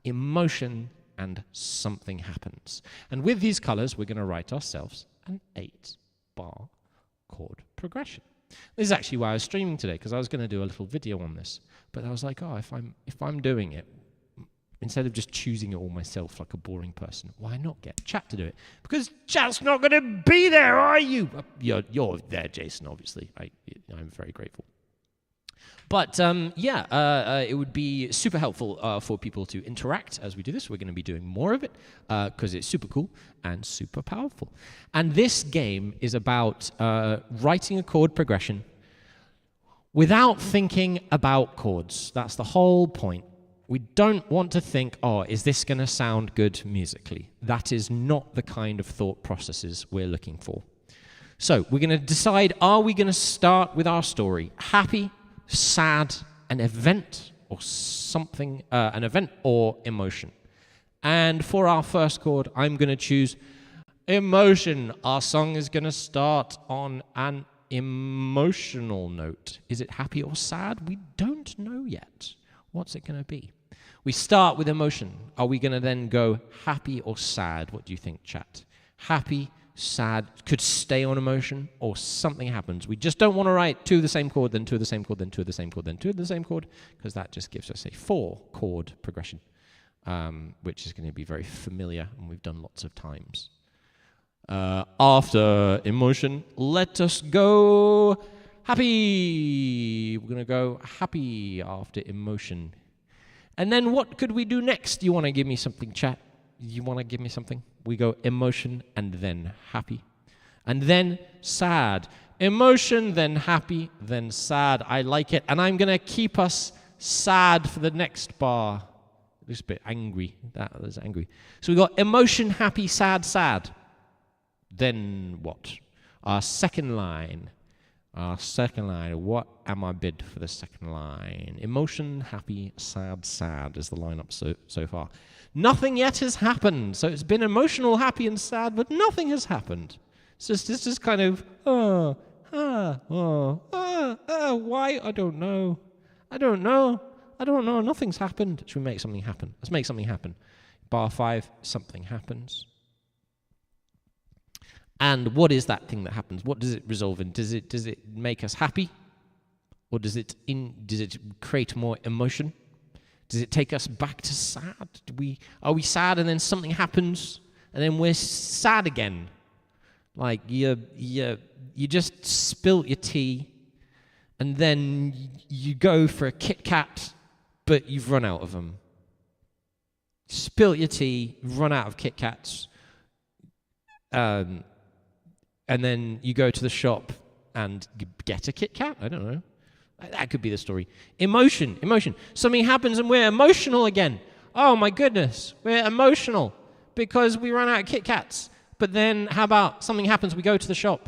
emotion, and something happens. And with these colors, we're going to write ourselves an 8-bar chord progression. This is actually why I was streaming today, because I was going to do a little video on this. But I was like, oh, if I'm doing it, instead of just choosing it all myself like a boring person, why not get chat to do it? Because chat's not going to be there, are you? You're there, Jason, obviously. I'm very grateful. But it would be super helpful for people to interact as we do this. We're going to be doing more of it because it's super cool and super powerful. And this game is about writing a chord progression without thinking about chords. That's the whole point. We don't want to think, oh, is this going to sound good musically? That is not the kind of thought processes we're looking for. So we're going to decide, are we going to start with our story happy, sad, an event or something, an event or emotion? And for our first chord, I'm going to choose emotion. Our song is going to start on an emotional note. Is it happy or sad? We don't know yet. What's it going to be? We start with emotion. Are we going to then go happy or sad? What do you think, chat? Happy, sad, could stay on emotion, or something happens. We just don't want to write two of the same chord, then two of the same chord, then two of the same chord, then two of the same chord, because that just gives us a 4-chord progression, which is going to be very familiar, and we've done lots of times. After emotion, let us go happy. We're going to go happy after emotion. And then what could we do next? You want to give me something, chat? You want to give me something? We go emotion and then happy. And then sad. Emotion, then happy, then sad. I like it. And I'm going to keep us sad for the next bar. This a bit angry. That was angry. So we got emotion, happy, sad, sad. Then what? Our second line. What am I bid for the second line? Emotion, happy, sad, sad is the lineup so far. Nothing yet has happened. So it's been emotional, happy, and sad, but nothing has happened. It's just kind of, why? I don't know. Nothing's happened. Should we make something happen? Let's make something happen. Bar 5, something happens. And what is that thing that happens? What does it resolve in? Does it make us happy? Or does it create more emotion? Does it take us back to sad? Are we sad and then something happens and then we're sad again? Like you just spilt your tea and then you go for a Kit Kat, but you've run out of them. Spilt your tea, run out of Kit Kats. And then you go to the shop and get a Kit Kat? I don't know. That could be the story. Emotion. Something happens and we're emotional again. Oh my goodness, we're emotional because we run out of Kit Kats. But then how about something happens, we go to the shop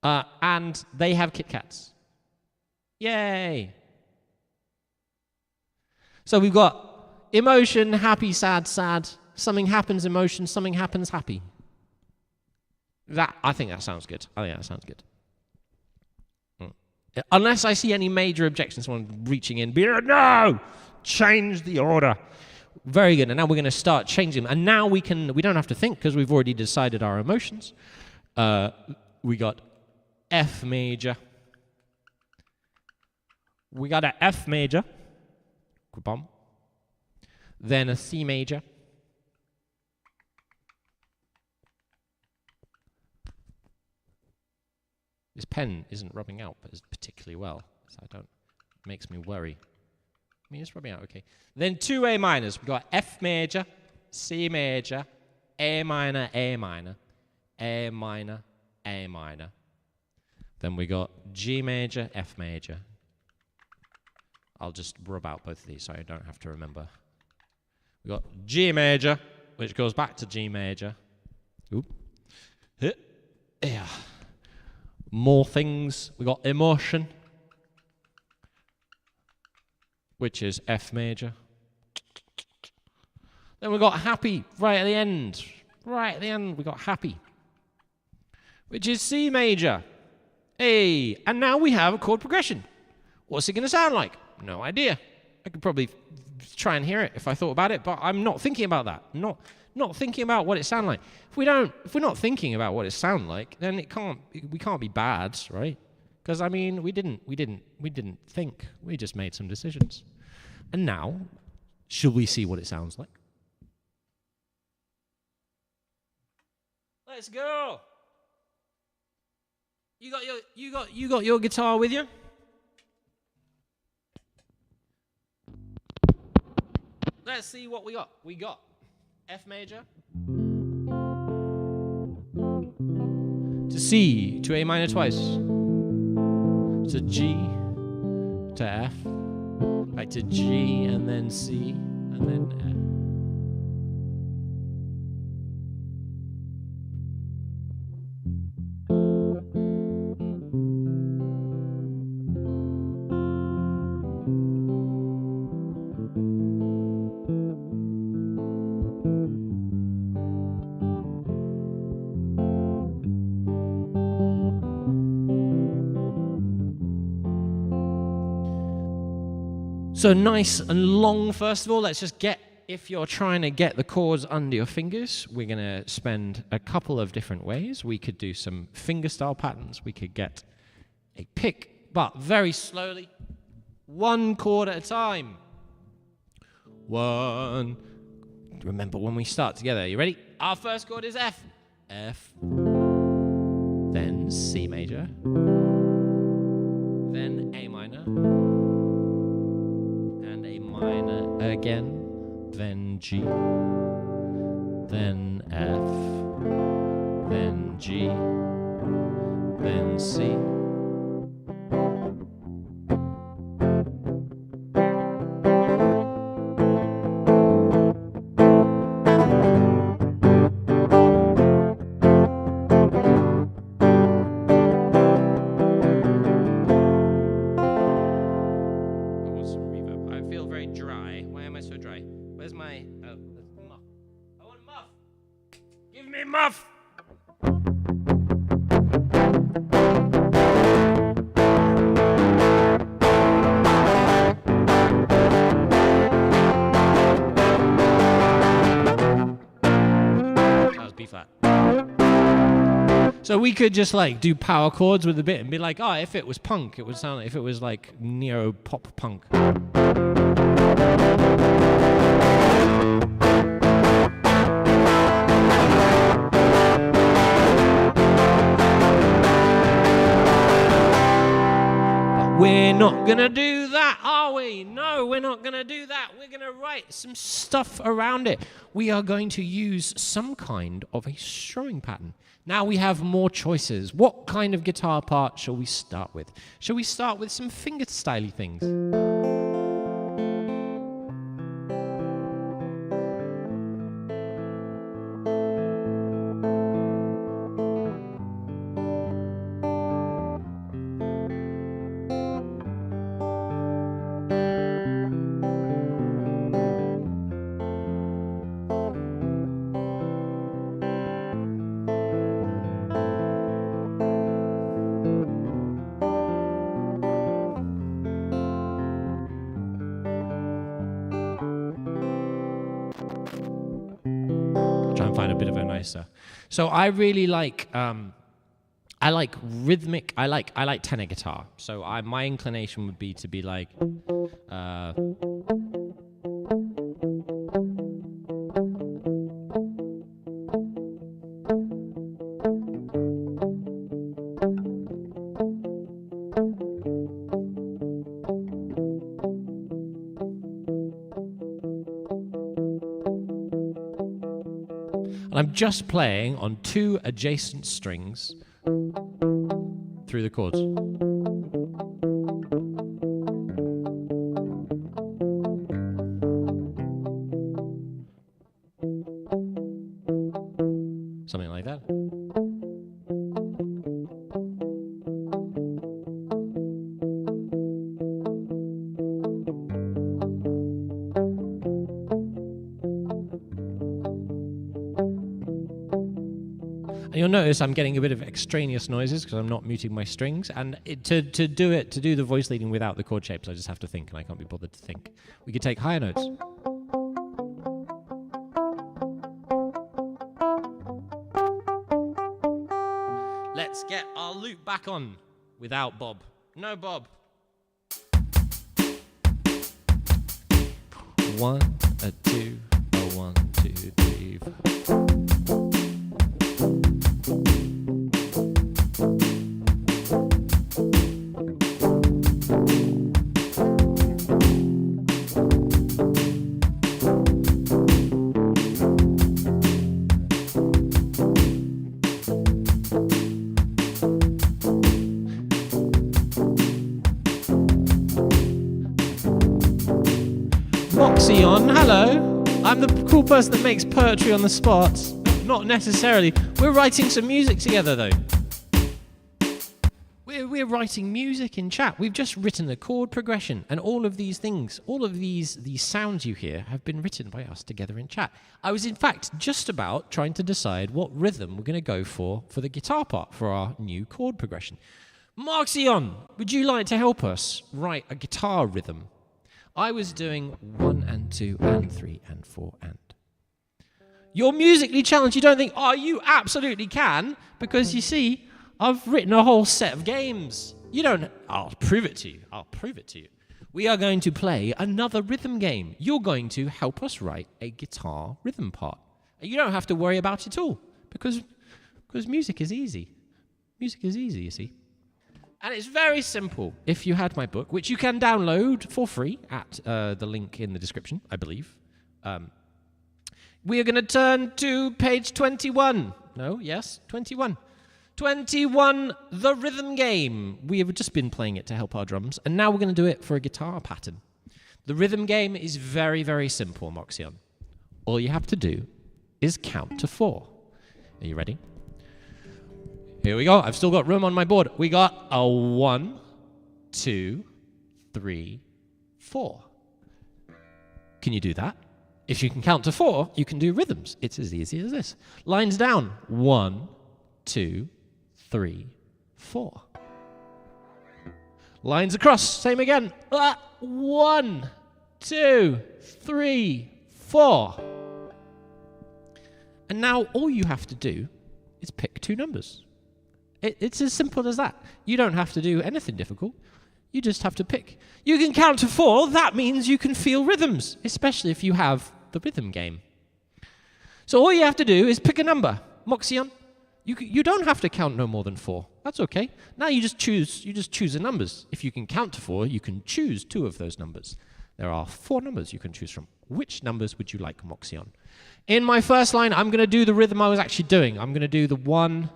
and they have Kit Kats. Yay. So we've got emotion, happy, sad, sad. Something happens, emotion, something happens, happy. I think that sounds good. Unless I see any major objections, someone reaching in, be like, no, change the order. Very good. And now we're going to start changing them. And now we don't have to think because we've already decided our emotions. We got F major. We got an F major. Then a C major. This pen isn't rubbing out particularly well, so it makes me worry. I mean, it's rubbing out okay. Then 2 A minors. We've got F major, C major, A minor, A minor, A minor, A minor. Then we got G major, F major. I'll just rub out both of these so I don't have to remember. We got G major, which goes back to G major. Oop. Yeah. More things. We got emotion, which is F major. Then we got happy right at the end. Right at the end, we got happy, which is C major. Hey, and now we have a chord progression. What's it going to sound like? No idea. I could probably try and hear it if I thought about it, but I'm not thinking about that. Not thinking about what it sounds like. If we're not thinking about what it sounds like, then we can't be bad, right? Because I mean, we didn't think. We just made some decisions. And now, should we see what it sounds like? Let's go. You got your guitar with you? Let's see what we got. We got F major to C, to A minor twice, to G, to F, back to G, and then C, and then F. So nice and long, first of all. Let's just get, if you're trying to get the chords under your fingers, we're going to spend a couple of different ways. We could do some fingerstyle patterns. We could get a pick, but very slowly, one chord at a time. One. Remember when we start together. You ready? Our first chord is F. F. Then C major. Then A minor. And A minor again. Then G. Then F. Then G. Then C. Muff! That was B flat. So we could just like do power chords with a bit and be like, oh, if it was punk, it would sound like if it was like neo pop punk. We're not gonna do that, are we? No, we're not gonna do that. We're gonna write some stuff around it. We are going to use some kind of a strumming pattern. Now we have more choices. What kind of guitar part shall we start with? Shall we start with some finger-styly things? Try and find a bit of a nicer. So I really like I like rhythmic. I like tenor guitar. So my inclination would be to be like and I'm just playing on two adjacent strings through the chords. Something like that. And you'll notice I'm getting a bit of extraneous noises because I'm not muting my strings. And to do the voice leading without the chord shapes, I just have to think, and I can't be bothered to think. We could take higher notes. Let's get our loop back on without Bob. No Bob. 1, 2, 1, 2, 3, 4. Moxion, hello. I'm the cool person that makes poetry on the spot. Not necessarily. We're writing some music together, though. We're writing music in chat. We've just written a chord progression, and all of these things, all of these sounds you hear have been written by us together in chat. I was, in fact, just about trying to decide what rhythm we're going to go for the guitar part for our new chord progression. Moxion, would you like to help us write a guitar rhythm? I was doing 1 and 2 and 3 and 4 and. You're musically challenged. You don't think, oh, you absolutely can, because you see, I've written a whole set of games. You don't. I'll prove it to you. I'll prove it to you. We are going to play another rhythm game. You're going to help us write a guitar rhythm part. You don't have to worry about it all, because music is easy. Music is easy, you see. And it's very simple. If you had my book, which you can download for free at the link in the description, I believe. We are going to turn to page 21. No, yes, 21. 21, the rhythm game. We have just been playing it to help our drums, and now we're going to do it for a guitar pattern. The rhythm game is very, very simple, Moxion. All you have to do is count to 4. Are you ready? Here we go. I've still got room on my board. We got a 1, 2, 3, 4. Can you do that? If you can count to 4, you can do rhythms. It's as easy as this. Lines down. 1, 2, 3, 4. Lines across. Same again. 1, 2, 3, 4. And now all you have to do is pick 2 numbers. It's as simple as that. You don't have to do anything difficult. You just have to pick. You can count to 4. That means you can feel rhythms, especially if you have the rhythm game. So all you have to do is pick a number. Moxion, you don't have to count no more than 4. That's okay. Now you just choose the numbers. If you can count to 4, you can choose 2 of those numbers. There are 4 numbers you can choose from. Which numbers would you like, Moxion? In my first line, I'm going to do the rhythm I was actually doing. I'm going to do the 1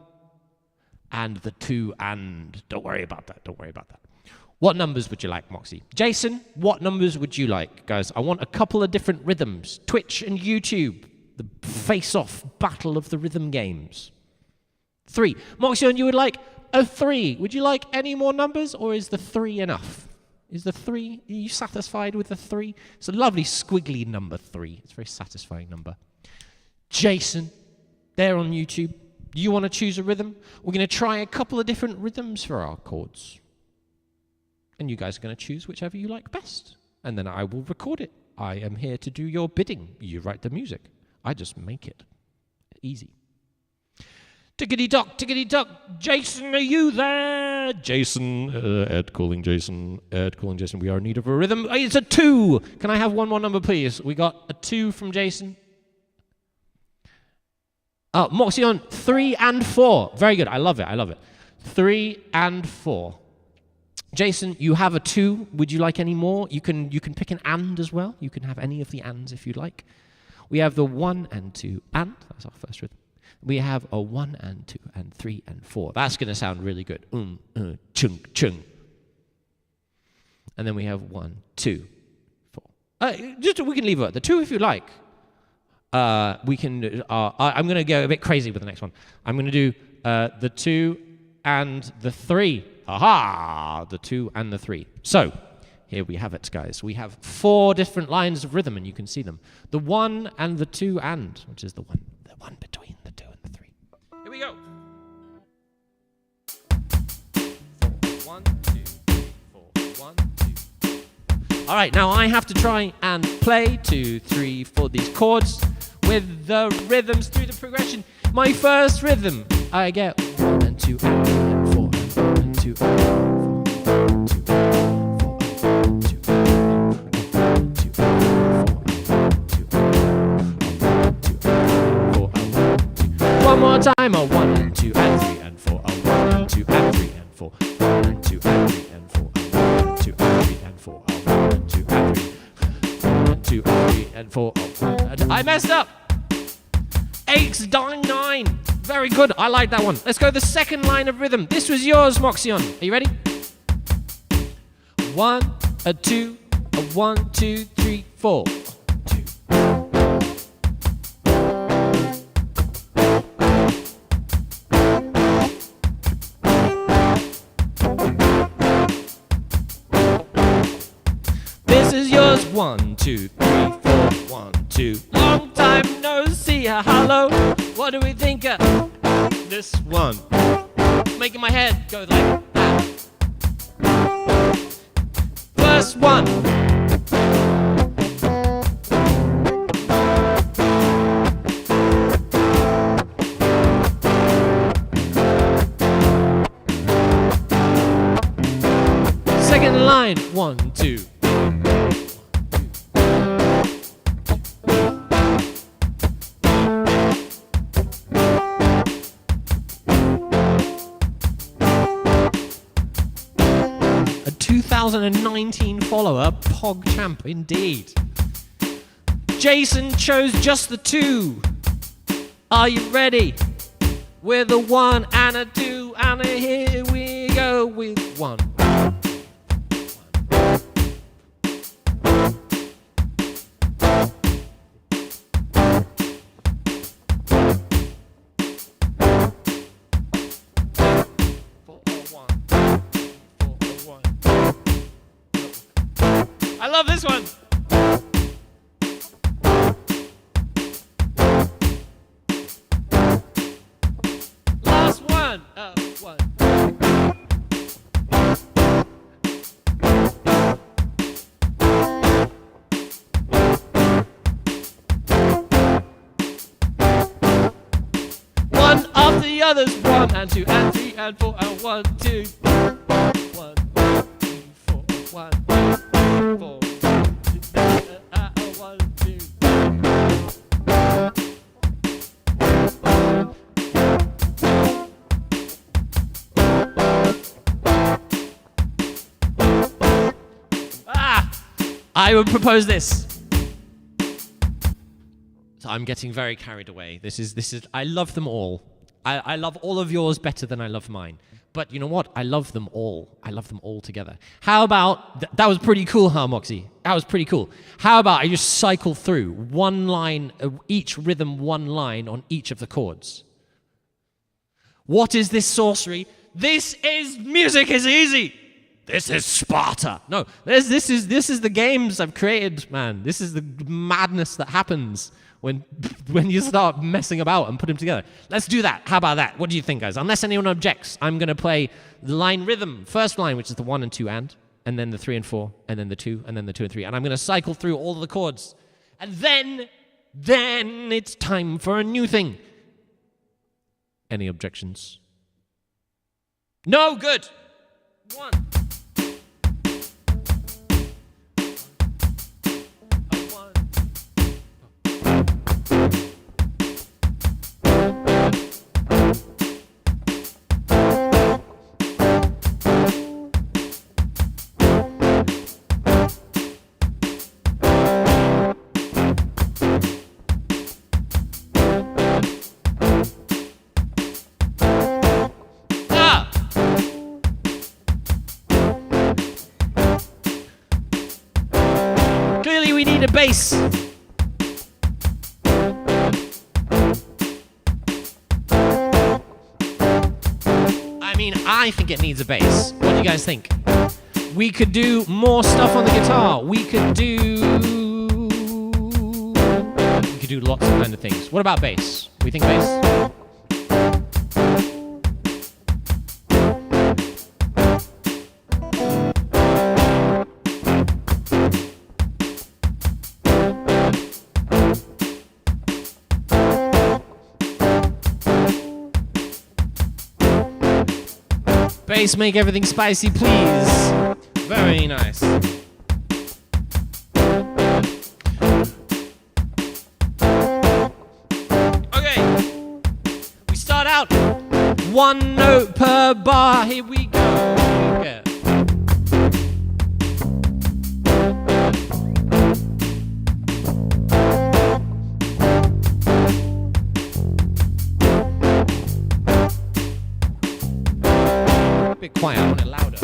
and the 2 and. Don't worry about that. Don't worry about that. What numbers would you like, Moxie? Jason, what numbers would you like? Guys, I want a couple of different rhythms. Twitch and YouTube. The face-off battle of the rhythm games. 3. Moxion, you would like a 3. Would you like any more numbers, or is the 3 enough? Is the 3, are you satisfied with the 3? It's a lovely squiggly number 3. It's a very satisfying number. Jason, there on YouTube, do you want to choose a rhythm? We're going to try a couple of different rhythms for our chords. And you guys are going to choose whichever you like best. And then I will record it. I am here to do your bidding. You write the music. I just make it. Easy. Tickety-tock, tickety-tock. Jason, are you there? Jason, Ed calling Jason. Ed calling Jason. We are in need of a rhythm. It's a 2. Can I have one more number, please? We got a 2 from Jason. Oh, Moxion, 3 and 4. Very good. I love it. I love it. 3 and 4. Jason, you have a 2. Would you like any more? You can pick an and as well. You can have any of the ands if you'd like. We have the 1 and 2 and. That's our first rhythm. We have a 1 and 2 and 3 and 4. That's going to sound really good. Chung, chung. And then we have 1, 2, 4. We can leave it at the 2 if you like. We can. I'm going to go a bit crazy with the next one. I'm going to do the 2 and the 3. Aha! The 2 and the 3. So, here we have it, guys. We have 4 different lines of rhythm, and you can see them. The 1 and the 2 and, which is the one between the 2 and the 3. Here we go. 4, 1, 2, 4, 1, 2. All right, now I have to try and play 2, 3, 4 these chords with the rhythms through the progression. My first rhythm, I get 1 and 2 and 4 and 2 and 4 and 2 and 2 and 2 and 4. One more time, a 1 and 2 and 3 and 4, a 1 and 2 and 3 and 4, 1 and 2 and 3 and 4, a 1 and 2 and 3 and 4, a 1 and 2 and 3, 1 and 2 and 3 and 4. I messed up. 8, 9, 9. Very good. I like that one. Let's go the second line of rhythm. This was yours, Moxion. Are you ready? 1, a 2, a 1, 2, 3, 4. 2. This is yours. 1, 2, 3, 4. 1, 2. Long time no see. Hello. What do we think of this one? Making my head go like that. First one. line. 1, 2. A 2019 follower, Pog Champ, indeed. Jason chose just the 2. Are you ready? With a 1 and a 2, and here we go with 1. I love this one. Last one. 1. One after the others. 1 and 2 and 3 and 4 and 1, 2. 1, 2, 4, 1, 4. 1, 2. I would propose this. So I'm getting very carried away. This is. I love them all. I love all of yours better than I love mine. But you know what? I love them all. I love them all together. How about that was pretty cool, huh, Moxie? That was pretty cool. How about I just cycle through one line, each rhythm, one line on each of the chords? What is this sorcery? This is music is easy. This is Sparta. No, this is the games I've created, man. This is the madness that happens when you start messing about and put them together. Let's do that. How about that? What do you think, guys? Unless anyone objects, I'm going to play the line rhythm. First line, which is the 1 and 2 and then the 3 and 4, and then the 2, and then the 2 and 3. And I'm going to cycle through all of the chords. And then it's time for a new thing. Any objections? No? Good. 1. A bass. I mean, I think it needs a bass. What do you guys think? We could do more stuff on the guitar. We could do lots of kind of things. What about bass? We think bass? Bass, make everything spicy, please. Very nice. Okay. We start out 1 note per bar. Here we go. Okay. Bit quiet, I want it louder.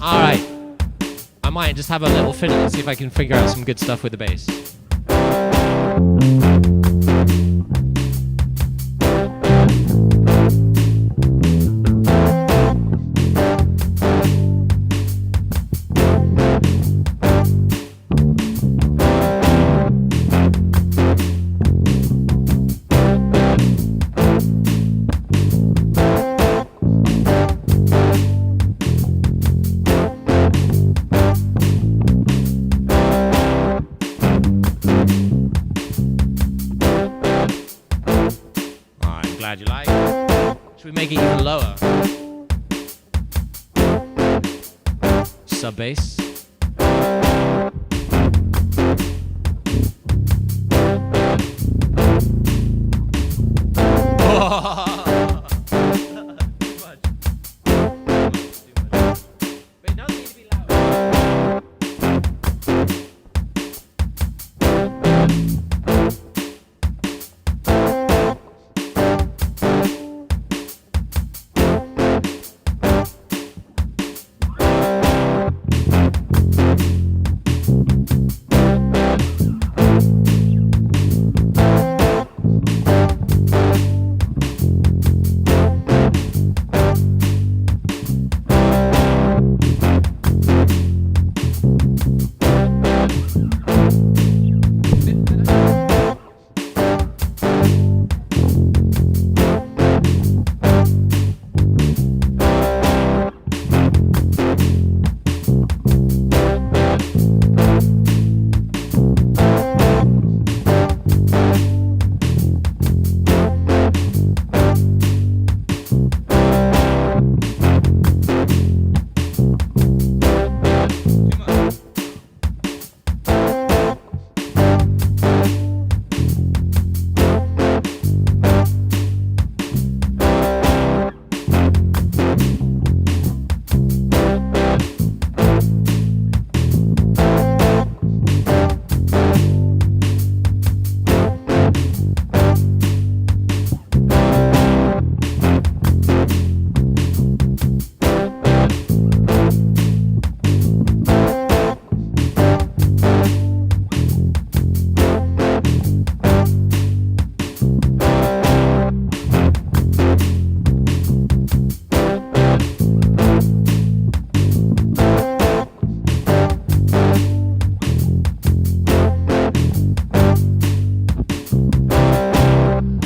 Alright. I might just have a little fiddle and see if I can figure out some good stuff with the bass. bad, you like? Should we make it even lower? Sub bass.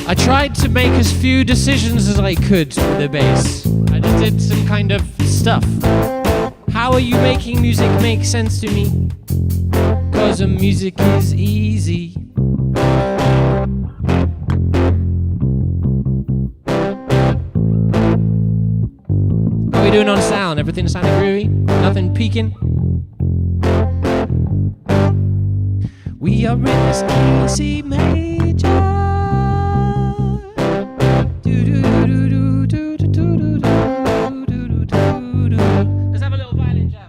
I tried to make as few decisions as I could with the bass. I just did some kind of stuff. How are you making music make sense to me? 'Cause music is easy. How are we doing on sound? Everything sounding groovy? Nothing peaking? We are in this easy major. Let's have a little violin jam.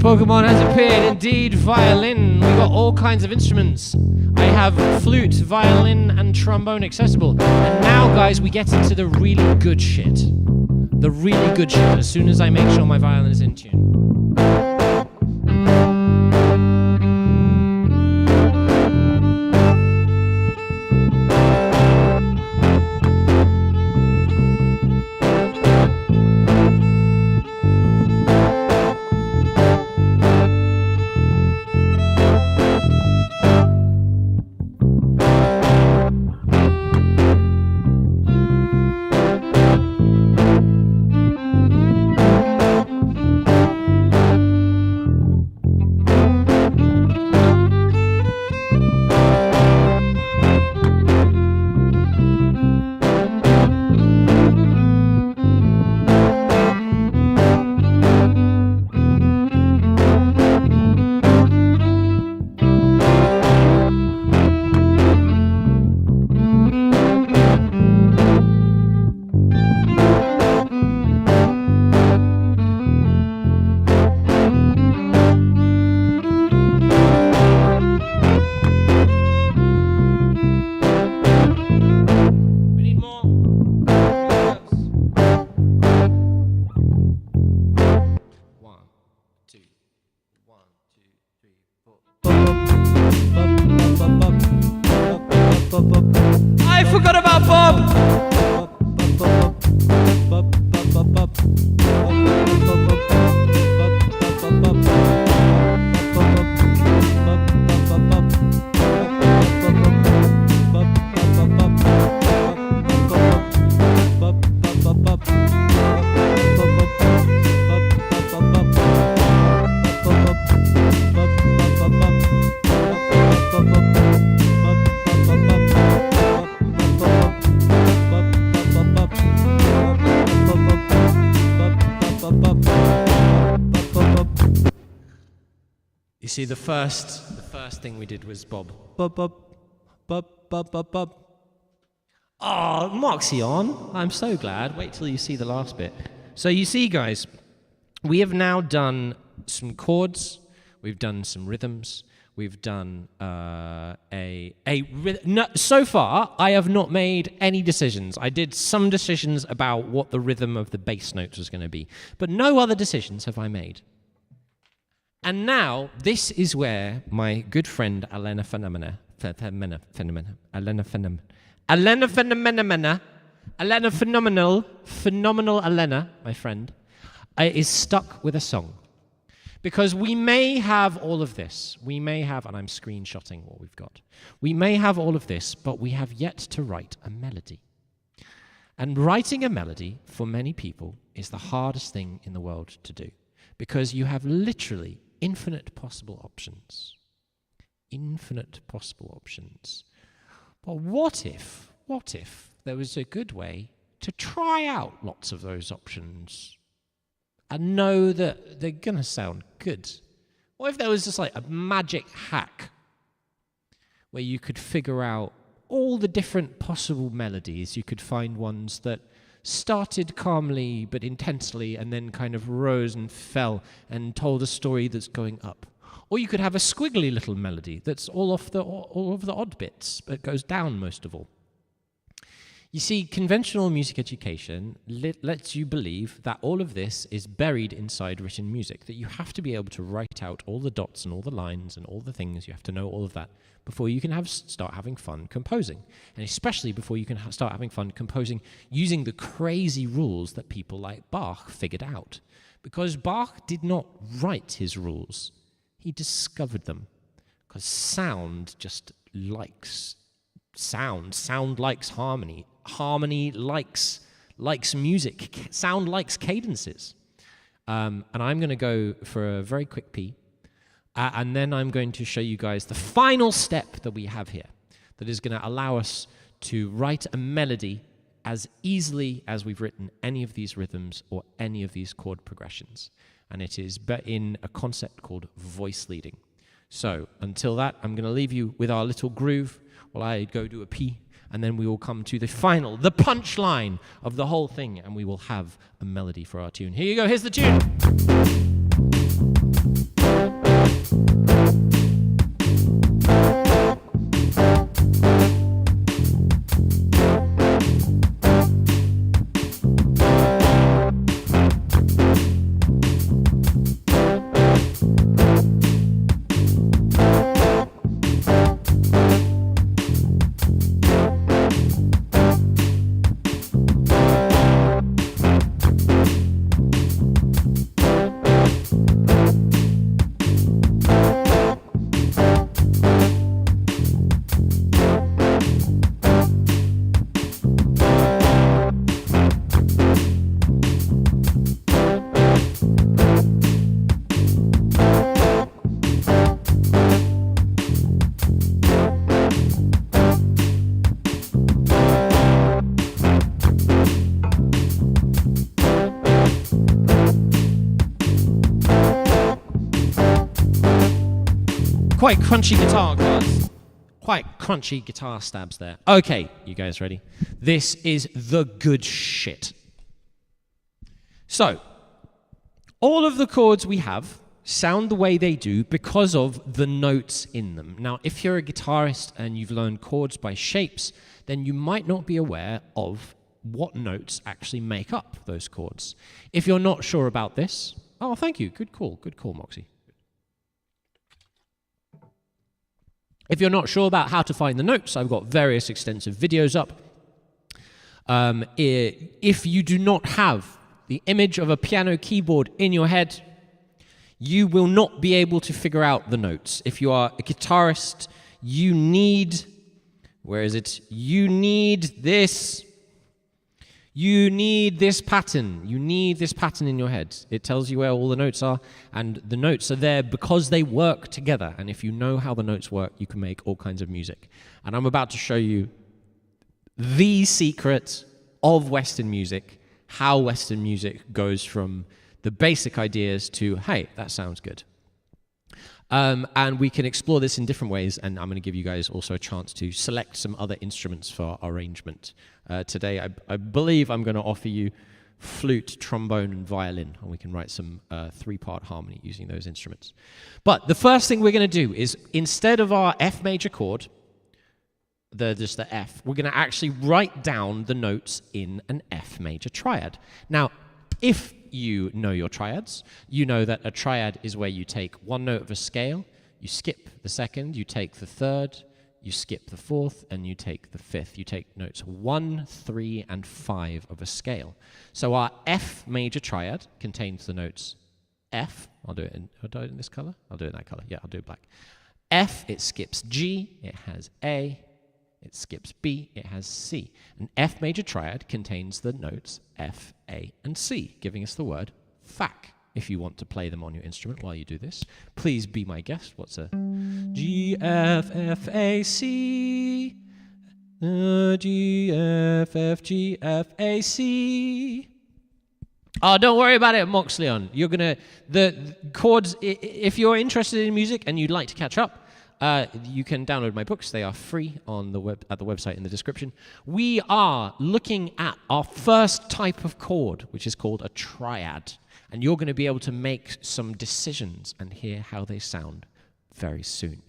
Pokemon has appeared, indeed, violin. We've got all kinds of instruments. I have flute, violin, and trombone accessible. And now, guys, we get into the really good shit. The really good shit, as soon as I make sure my violin is in tune. You see, the first thing we did was Bob. Oh, Moxie on. I'm so glad. Wait till you see the last bit. So you see, guys, we have now done some chords. We've done some rhythms. We've done so far, I have not made any decisions. I did some decisions about what the rhythm of the bass notes was going to be, but no other decisions have I made. And now, this is where my good friend Elena Phenomenal, Elena, my friend, is stuck with a song. Because we may have all of this. We may have, and I'm screenshotting what we've got. We may have all of this, but we have yet to write a melody. And writing a melody, for many people, is the hardest thing in the world to do. Because you have literally infinite possible options. Infinite possible options. But what if there was a good way to try out lots of those options and know that they're going to sound good? What if there was just like a magic hack where you could figure out all the different possible melodies? You could find ones that started calmly but intensely and then kind of rose and fell and told a story that's going up. Or you could have a squiggly little melody that's all of the odd bits but goes down most of all. You see, conventional music education lets you believe that all of this is buried inside written music, that you have to be able to write out all the dots and all the lines and all the things. You have to know all of that before you can start having fun composing, and especially before you can start having fun composing using the crazy rules that people like Bach figured out. Because Bach did not write his rules, he discovered them. Because sound just likes sound. Sound likes harmony. Harmony likes music. Sound likes cadences. And I'm going to go for a very quick pee. And then I'm going to show you guys the final step that we have here that is going to allow us to write a melody as easily as we've written any of these rhythms or any of these chord progressions. And it is in a concept called voice leading. So until that, I'm going to leave you with our little groove while I go do a pee. And then we will come to the final, the punchline of the whole thing, and we will have a melody for our tune. Here you go, here's the tune. Quite crunchy guitar cards. Quite crunchy guitar stabs there. Okay, you guys ready? This is the good shit. So, all of the chords we have sound the way they do because of the notes in them. Now, if you're a guitarist and you've learned chords by shapes, then you might not be aware of what notes actually make up those chords. If you're not sure about this, oh, thank you. Good call, Moxie. If you're not sure about how to find the notes, I've got various extensive videos up If you do not have the image of a piano keyboard in your head, you will not be able to figure out the notes. If you are a guitarist, you need, where is it? You need this. You need this pattern. You need this pattern in your head. It tells you where all the notes are, and the notes are there because they work together. And if you know how the notes work, you can make all kinds of music. And I'm about to show you the secret of Western music, how Western music goes from the basic ideas to, hey, that sounds good. And we can explore this in different ways, and I'm going to give you guys also a chance to select some other instruments for arrangement. Today, I believe I'm going to offer you flute, trombone, and violin, and we can write some three-part harmony using those instruments. But the first thing we're going to do is, instead of our F major chord, just the F, we're going to actually write down the notes in an F major triad. Now, if you know your triads, you know that a triad is where you take one note of a scale, you skip the second, you take the third, you skip the fourth, and you take the fifth. You take notes 1, 3, and 5 of a scale. So our F major triad contains the notes F. I'll do it in this color? I'll do it in that color. Yeah, I'll do it black. F, it skips G, it has A, it skips B, it has C. An F major triad contains the notes F, A, and C, giving us the word fac. If you want to play them on your instrument while you do this, please be my guest. What's a G, F, F, A, C? G, F, F, G, F, A, C. Oh, don't worry about it, Moxleon. You're gonna, the chords, if you're interested in music and you'd like to catch up, you can download my books. They are free on the at the website in the description. We are looking at our first type of chord, which is called a triad. And you're going to be able to make some decisions and hear how they sound very soon.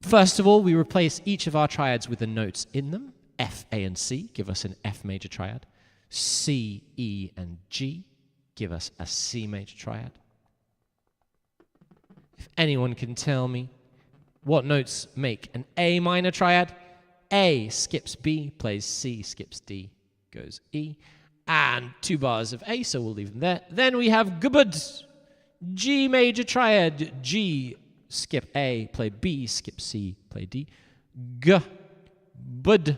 First of all, we replace each of our triads with the notes in them. F, A, and C give us an F major triad. C, E, and G give us a C major triad. If anyone can tell me what notes make an A minor triad? A skips B, plays C, skips D, goes E. And 2 bars of A, so we'll leave them there. Then we have Gbud, G major triad. G, skip A, play B, skip C, play D. G, Bud.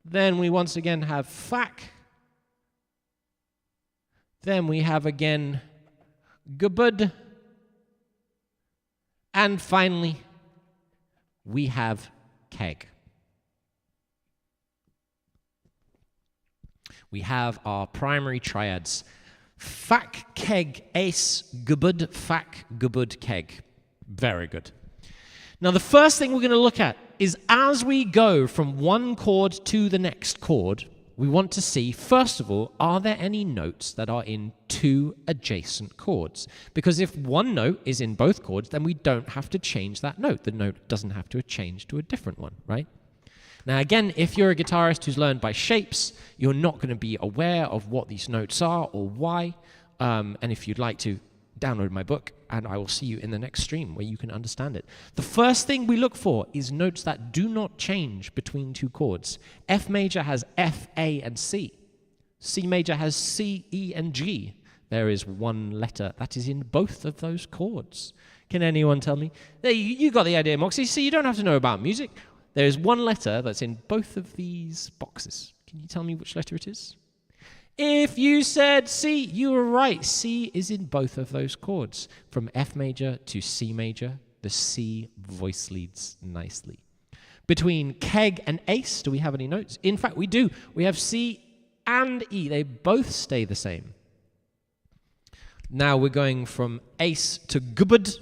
Then we once again have Fac. Then we have again Gbud. And finally, we have Keg. We have our primary triads. Fac, Keg, Ace, Gbud, Fac, Gbud, Keg. Very good. Now, the first thing we're going to look at is as we go from one chord to the next chord, we want to see, first of all, are there any notes that are in 2 adjacent chords? Because if one note is in both chords, then we don't have to change that note. The note doesn't have to change to a different one, right? Now, again, if you're a guitarist who's learned by shapes, you're not going to be aware of what these notes are or why. And if you'd like to, download my book, and I will see you in the next stream where you can understand it. The first thing we look for is notes that do not change between 2 chords. F major has F, A, and C. C major has C, E, and G. There is one letter that is in both of those chords. Can anyone tell me? There, you got the idea, Moxie. See, you don't have to know about music. There is one letter that's in both of these boxes. Can you tell me which letter it is? If you said C, you were right. C is in both of those chords. From F major to C major, the C voice leads nicely. Between Keg and Ace, do we have any notes? In fact, we do. We have C and E. They both stay the same. Now we're going from Ace to Gbud.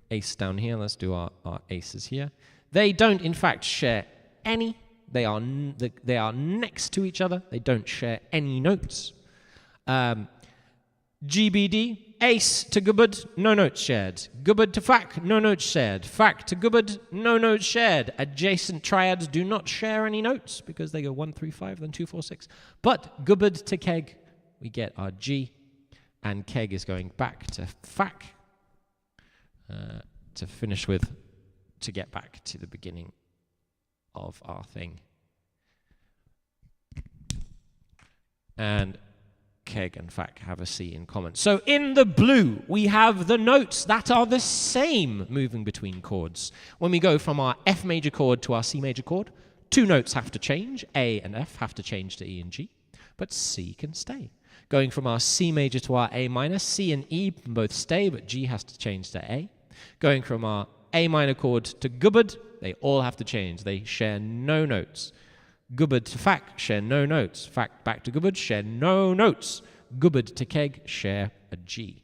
Ace down here. Let's do our aces here. They don't, in fact, share any. They are next to each other. They don't share any notes. GBD, Ace to Gbud, no notes shared. Gbud to Fac, no notes shared. Fac to Gbud, no notes shared. Adjacent triads do not share any notes because they go 1, 3, 5, then 2, 4, 6. But Gbud to Keg, we get our G, and Keg is going back to Fac to finish with, to get back to the beginning of our thing. And keg and fac have a C in common. So in the blue, we have the notes that are the same moving between chords. When we go from our F major chord to our C major chord, 2 notes have to change. A and F have to change to E and G, but C can stay. Going from our C major to our A minor, C and E both stay, but G has to change to A. Going from our A minor chord to gubbad, they all have to change. They share no notes. Gubbad to fac, share no notes. Fac back to gubbad, share no notes. Gubbad to keg, share a G.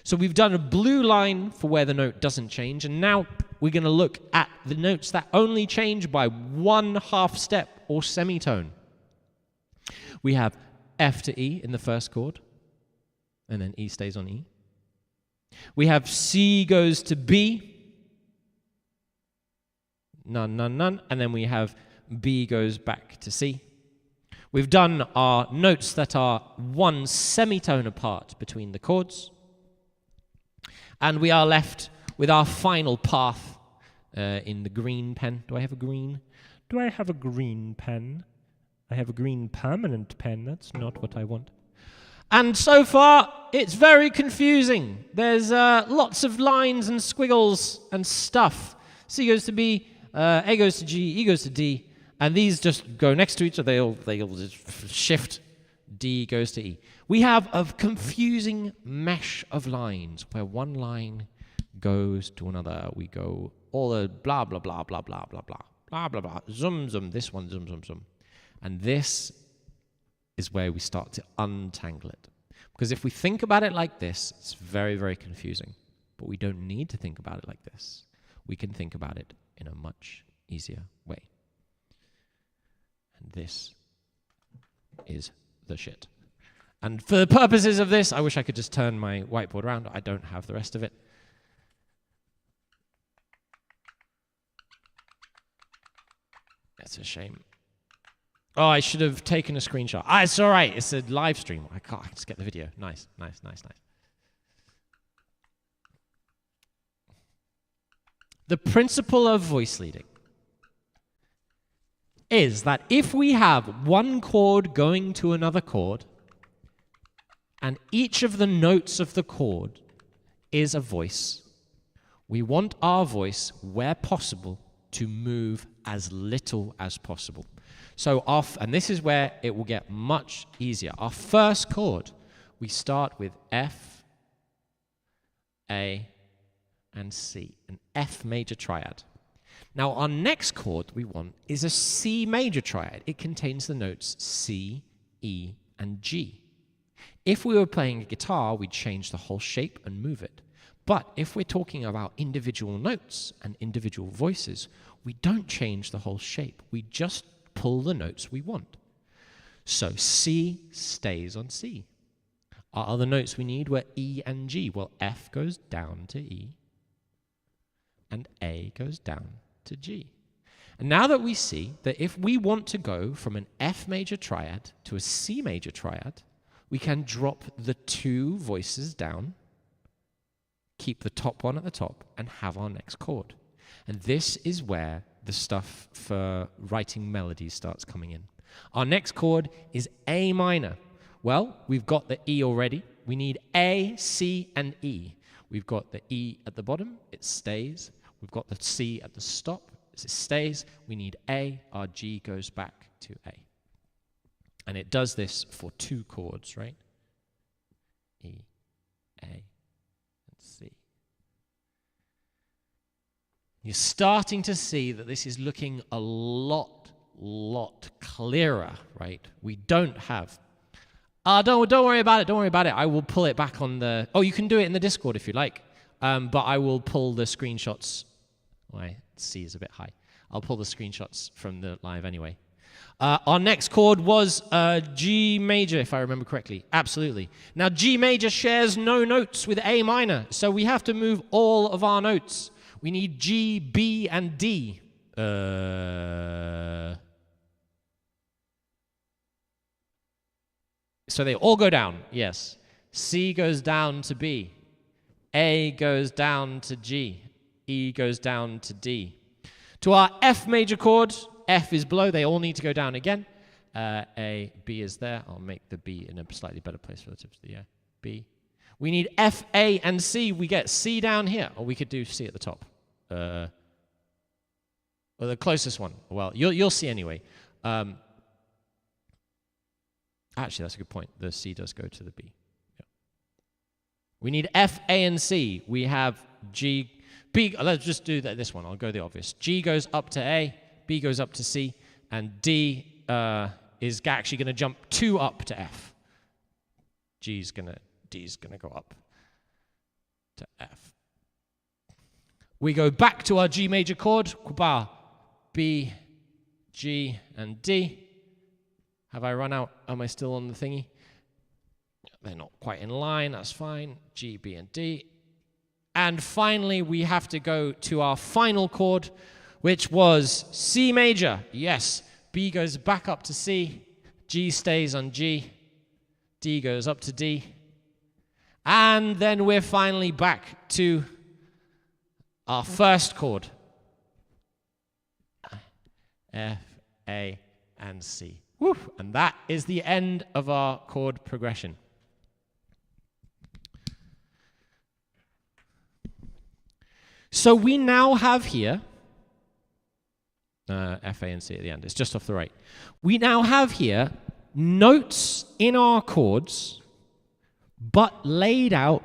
So we've done a blue line for where the note doesn't change, and now we're going to look at the notes that only change by 1/2 step or semitone. We have F to E in the first chord, and then E stays on E. We have C goes to B, none, none, none, and then we have B goes back to C. We've done our notes that are 1 semitone apart between the chords, and we are left with our final path in the green pen. Do I have a green? Do I have a green pen? I have a green permanent pen. That's not what I want. And so far, it's very confusing. There's lots of lines and squiggles and stuff. C goes to B, A goes to G, E goes to D, and these just go next to each other. They'll just shift. D goes to E. We have a confusing mesh of lines where one line goes to another. We go all the blah, blah, blah, blah, blah, blah, blah, blah, blah, blah, zum, zum, this one, zum, zum, zum. And this is where we start to untangle it. Because if we think about it like this, it's very, very confusing. But we don't need to think about it like this. We can think about it in a much easier way. And this is the shit. And for the purposes of this, I wish I could just turn my whiteboard around. I don't have the rest of it. That's a shame. Oh, I should have taken a screenshot. It's all right. It's a live stream. I can just get the video. Nice, nice, nice, nice. The principle of voice leading is that if we have one chord going to another chord, and each of the notes of the chord is a voice, we want our voice, where possible, to move as little as possible. So and this is where it will get much easier. Our first chord, we start with F, A, and C, an F major triad. Now our next chord we want is a C major triad. It contains the notes C, E, and G. If we were playing a guitar, we'd change the whole shape and move it. But if we're talking about individual notes and individual voices, we don't change the whole shape. We just pull the notes we want. So C stays on C. Our other notes we need were E and G. Well, F goes down to E, and A goes down to G. And now that we see that if we want to go from an F major triad to a C major triad, we can drop the 2 voices down, keep the top one at the top, and have our next chord. And this is where the stuff for writing melodies starts coming in. Our next chord is A minor. Well, we've got the E already. We need A, C, and E. We've got the E at the bottom. It stays. We've got the C at the stop. It stays. We need A. Our G goes back to A. And it does this for 2 chords, right? E, A, and C. You're starting to see that this is looking a lot clearer, right? We don't have... don't worry about it, don't worry about it. I will pull it back on the... Oh, you can do it in the Discord if you like. But I will pull the screenshots... My C is a bit high. I'll pull the screenshots from the live anyway. Our next chord was G major, if I remember correctly. Absolutely. Now, G major shares no notes with A minor, so we have to move all of our notes. We need G, B, and D. So they all go down, yes. C goes down to B. A goes down to G. E goes down to D. To our F major chord, F is below. They all need to go down again. A, B is there. I'll make the B in a slightly better place relative to the B. We need F, A, and C. We get C down here, or we could do C at the top. Or the closest one. Well, you'll see anyway. Actually, that's a good point. The C does go to the B. Yeah. We need F, A, and C. We have G, B. Let's just do this one. I'll go the obvious. G goes up to A, B goes up to C, and D is actually going to jump 2 up to F. D's gonna go up to F. We go back to our G major chord. B, G, and D. Have I run out? Am I still on the thingy? They're not quite in line. That's fine. G, B, and D. And finally, we have to go to our final chord, which was C major. Yes. B goes back up to C. G stays on G. D goes up to D. And then we're finally back to our first chord. F, A, and C. Woo. And that is the end of our chord progression. So we now have here, F, A, and C at the end. It's just off the right. We now have here notes in our chords, but laid out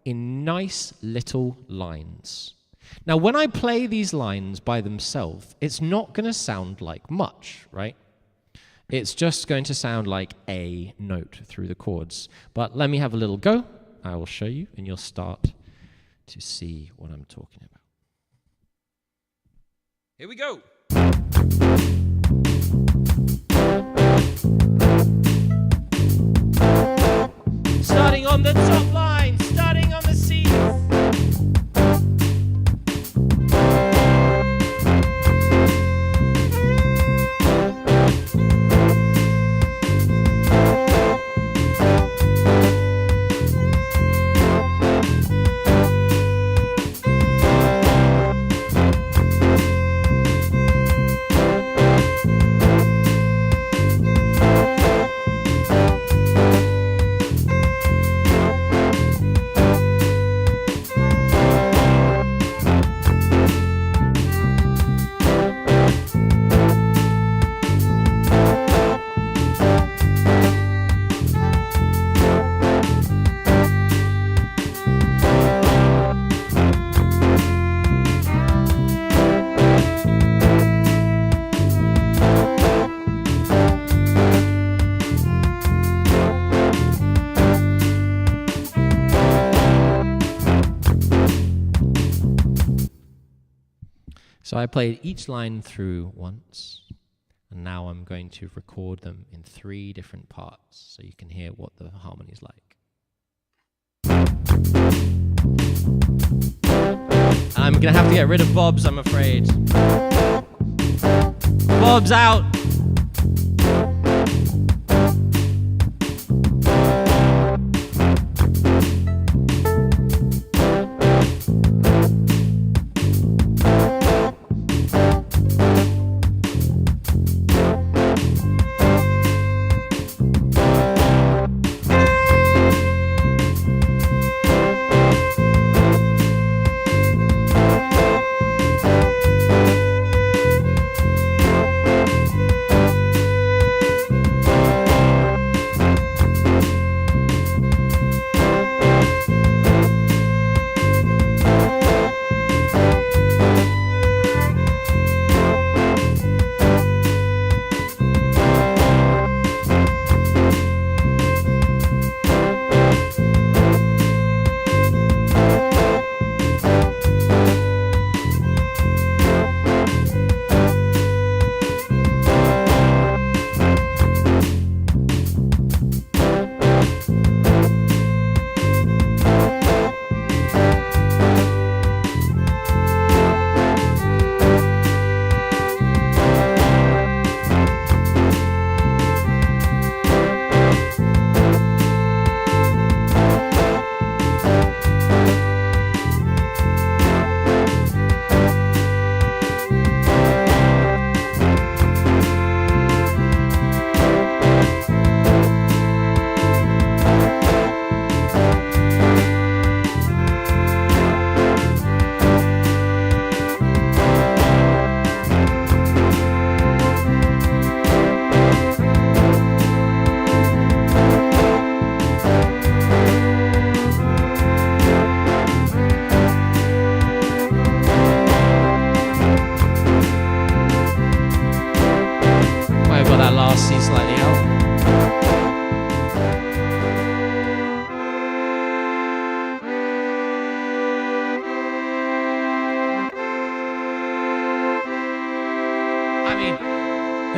in nice little lines. Now, when I play these lines by themselves, it's not going to sound like much, right? It's just going to sound like a note through the chords. But let me have a little go. I will show you, and you'll start to see what I'm talking about. Here we go. Starting on the top line, starting on the C. So I played each line through once, and now I'm going to record them in 3 different parts so you can hear what the harmony is like. I'm going to have to get rid of Bob's, I'm afraid. Bob's out!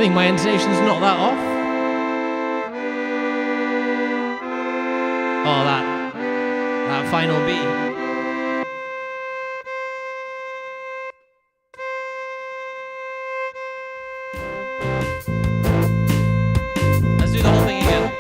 think my intonation's not that off. Oh, that final beat. Let's do the whole thing again.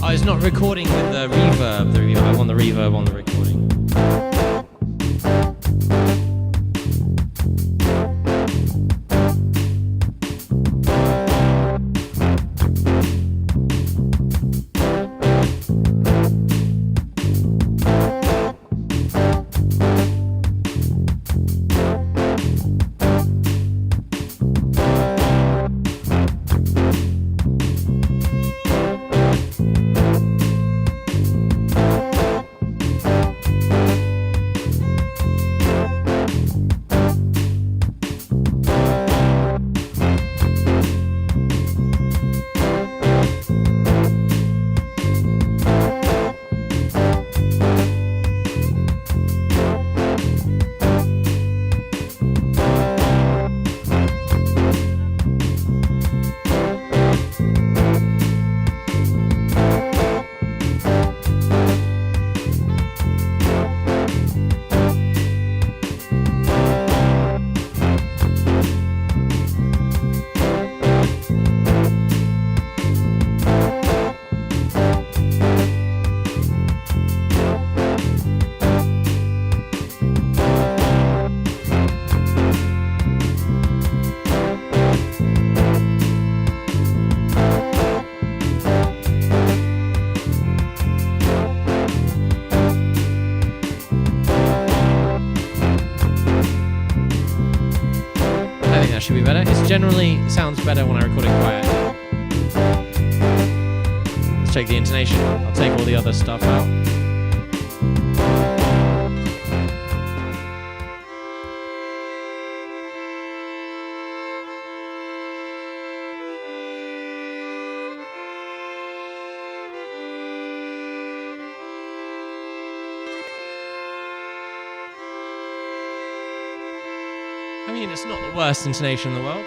It's not recording with the reverb. I want the reverb on the recording. Should be better. It generally sounds better when I record it quiet. Let's take the intonation. I'll take all the other stuff out. I mean, it's not the worst intonation in the world.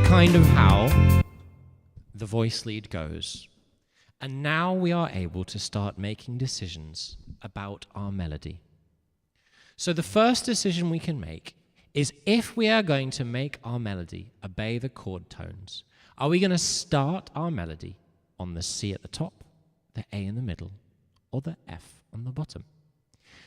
Kind of how the voice lead goes. And now we are able to start making decisions about our melody. So the first decision we can make is if we are going to make our melody obey the chord tones, are we going to start our melody on the C at the top, the A in the middle, or the F on the bottom?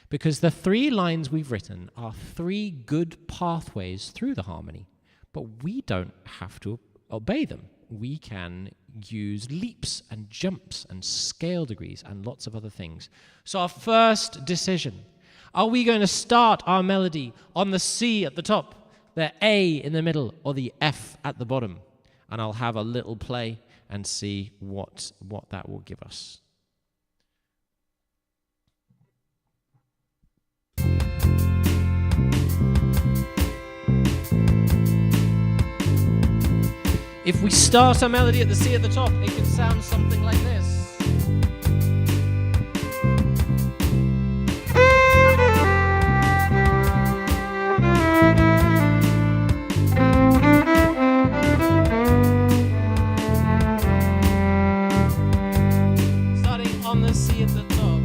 Because the 3 lines we've written are 3 good pathways through the harmony, but we don't have to obey them. We can use leaps and jumps and scale degrees and lots of other things. So our first decision, are we going to start our melody on the C at the top, the A in the middle, or the F at the bottom? And I'll have a little play and see what that will give us. If we start our melody at the C at the top, it can sound something like this. Starting on the C at the top.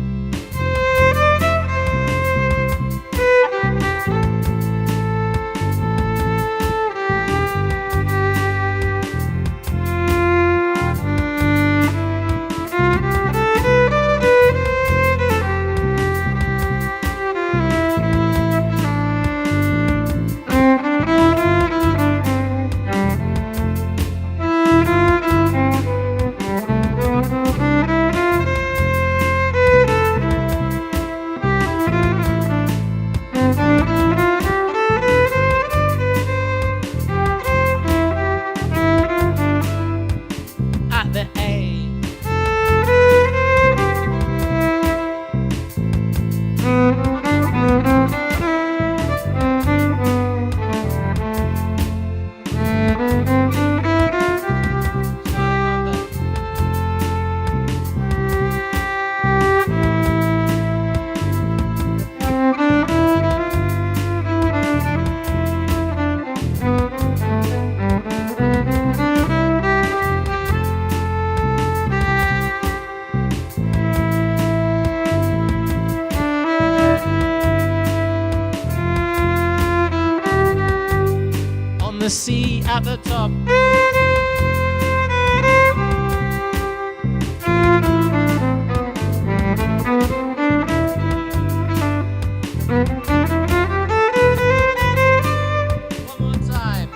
The C at the top. One more time.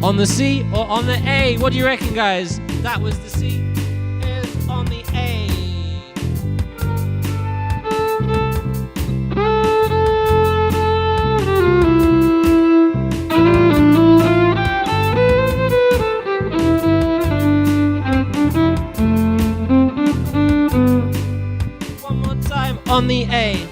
On the C or on the A? What do you reckon, guys? That was the C. Here's on the A. One more time on the A.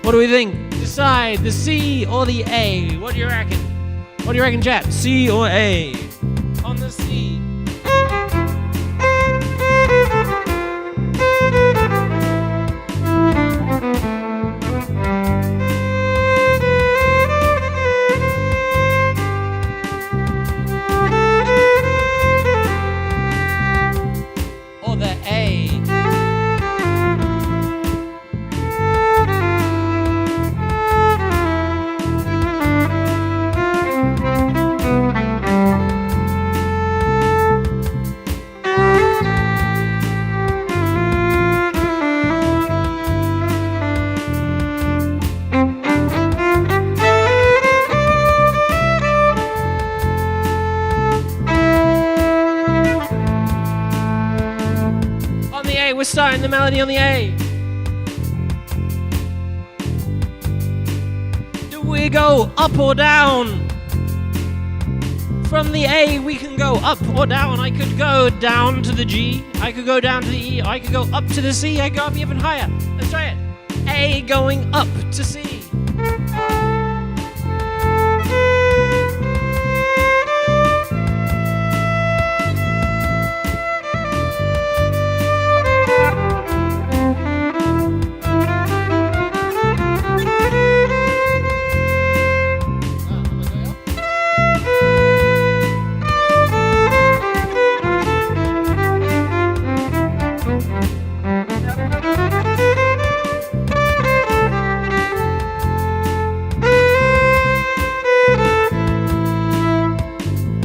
What do we think? Decide the C or the A. What do you reckon? What do you reckon, chat? C or A? On the C. Or the A. We're starting the melody on the A. Do we go up or down? From the A we can go up or down. I could go down to the G, I could go down to the E, I could go up to the C, I could go up even higher. Let's try it. A going up to C.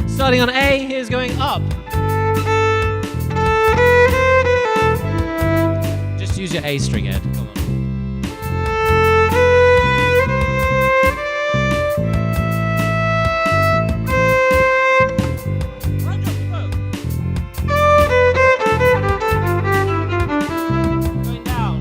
Starting on A, here's going up. Just use your A string, Ed. Come on. Right up your boat. Going down.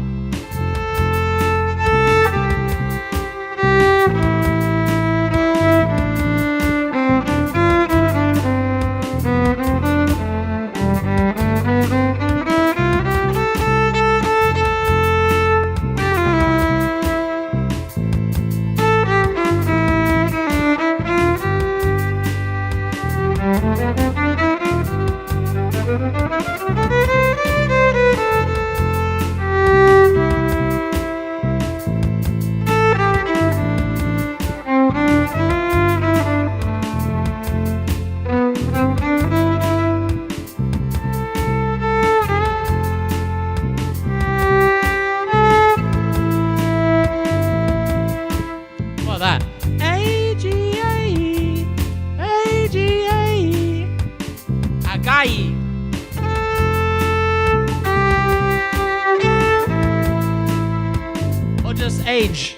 Or just age.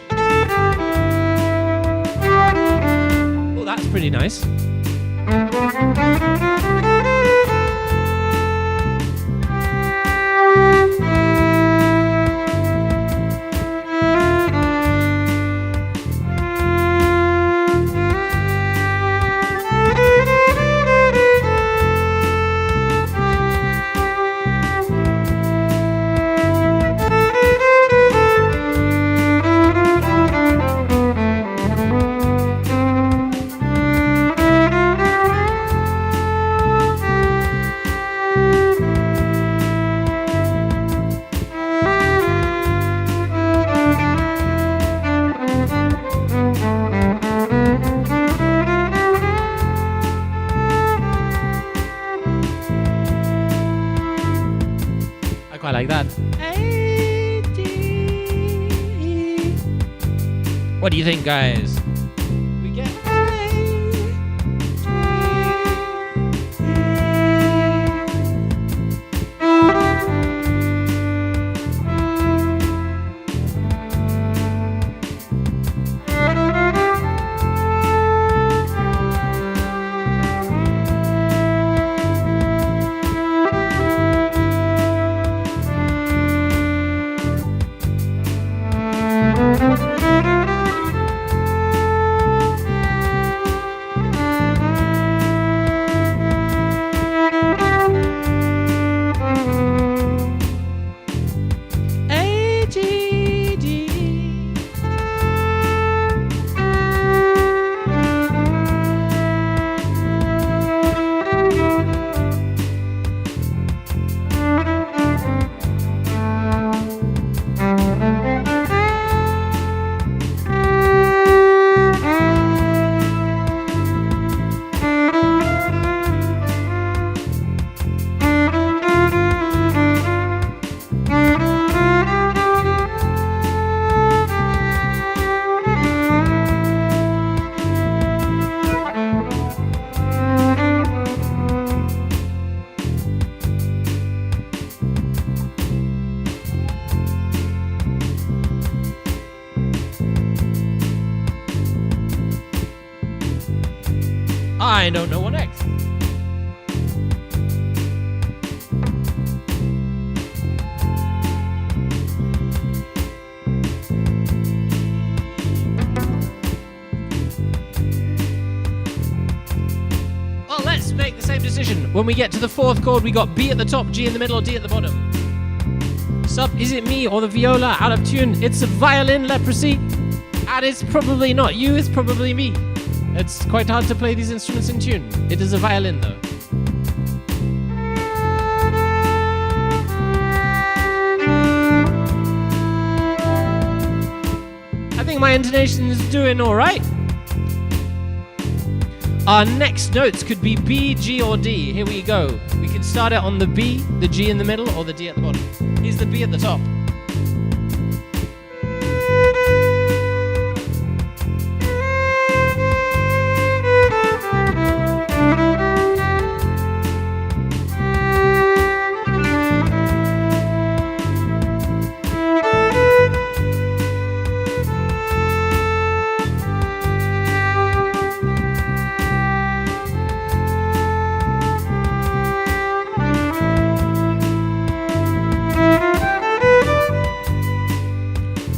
Oh, that's pretty nice. I like that. What do you think, guys? We get I don't know what next. Well, let's make the same decision. When we get to the fourth chord, we got B at the top, G in the middle, or D at the bottom. Sup, is it me or the viola out of tune? It's a violin, Leprosy. And it's probably not you, it's probably me. It's quite hard to play these instruments in tune. It is a violin, though. I think my intonation is doing all right. Our next notes could be B, G, or D. Here we go. We can start it on the B, the G in the middle, or the D at the bottom. Here's the B at the top.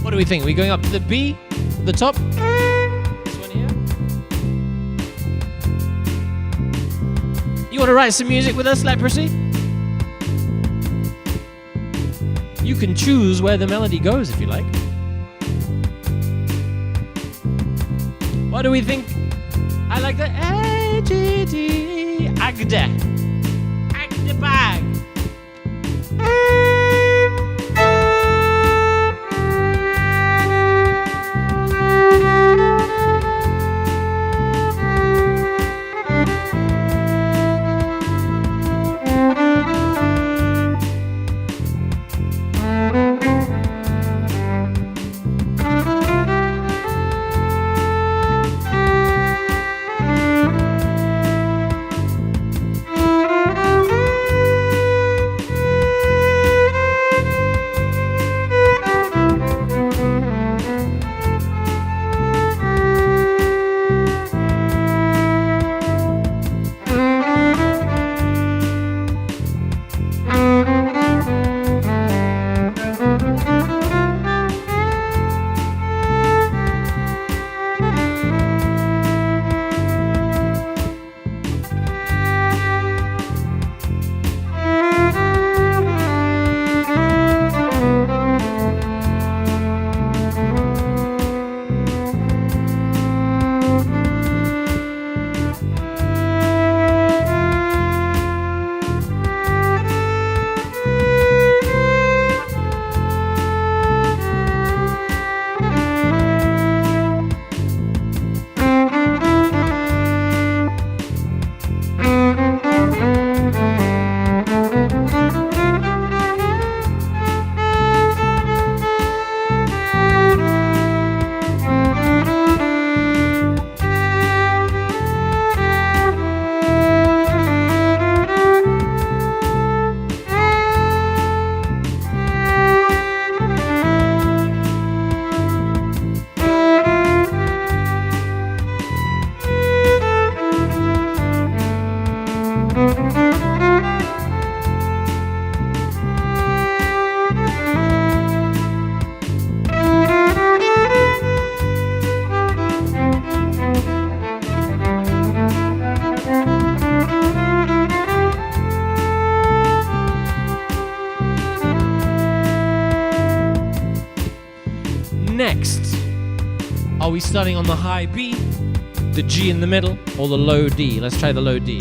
What do we think? Are we going up to the B, the top? This one here. You want to write some music with us, Leprosy? You can choose where the melody goes if you like. What do we think? I like the A-G-D, Agde. Agde bag. Next, are we starting on the high B, the G in the middle, or the low D? Let's try the low D.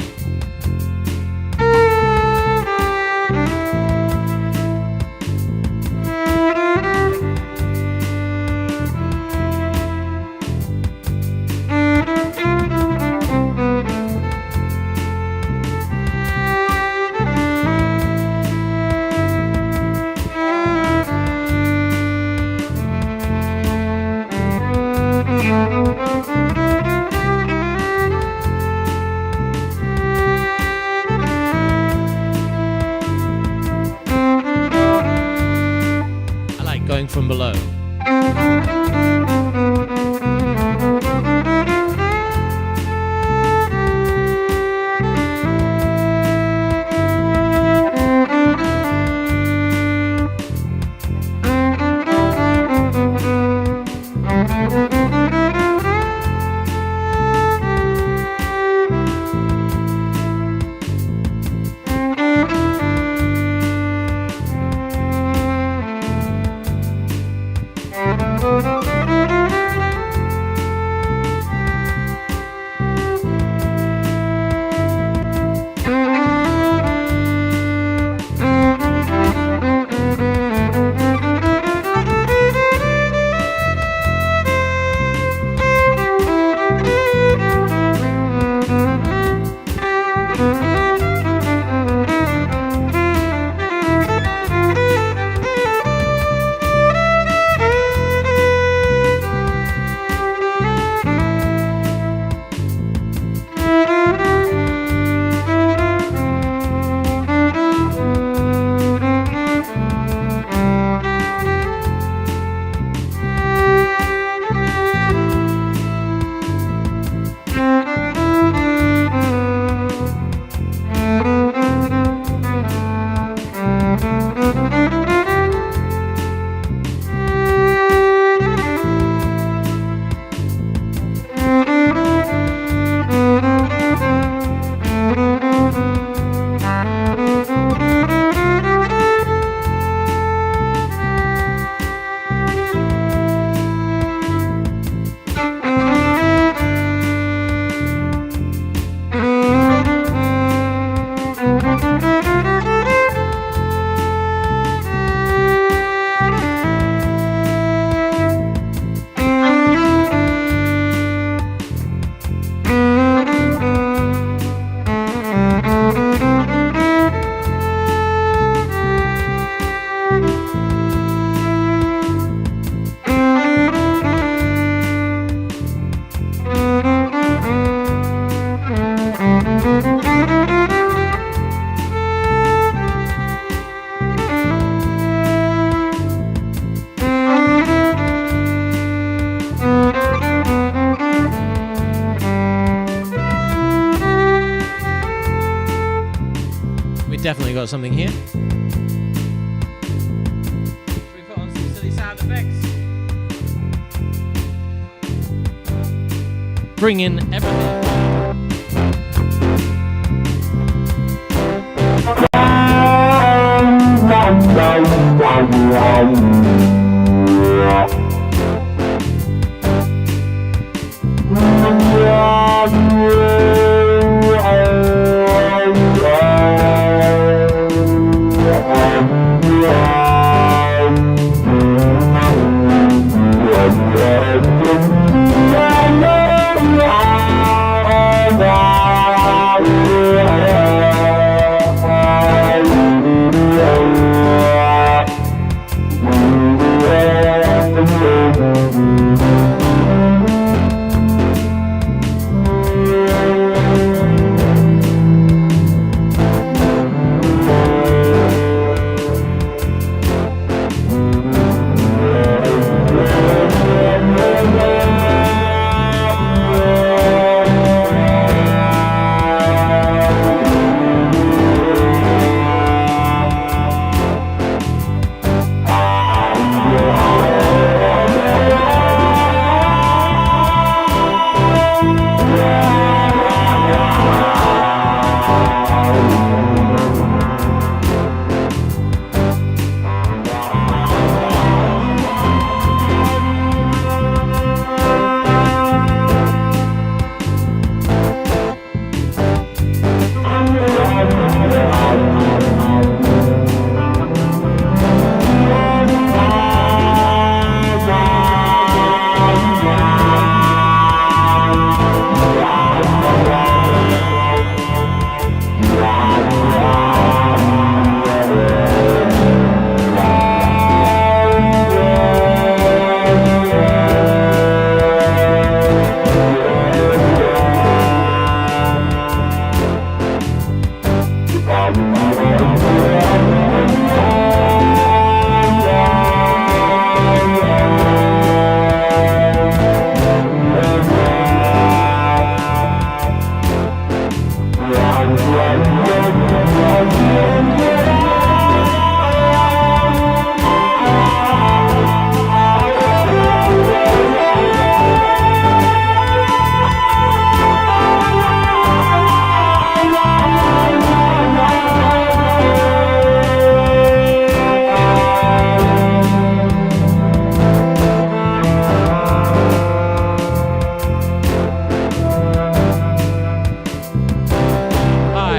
Going from below. got something here. Should we put on some silly sound effects? Bring in everything.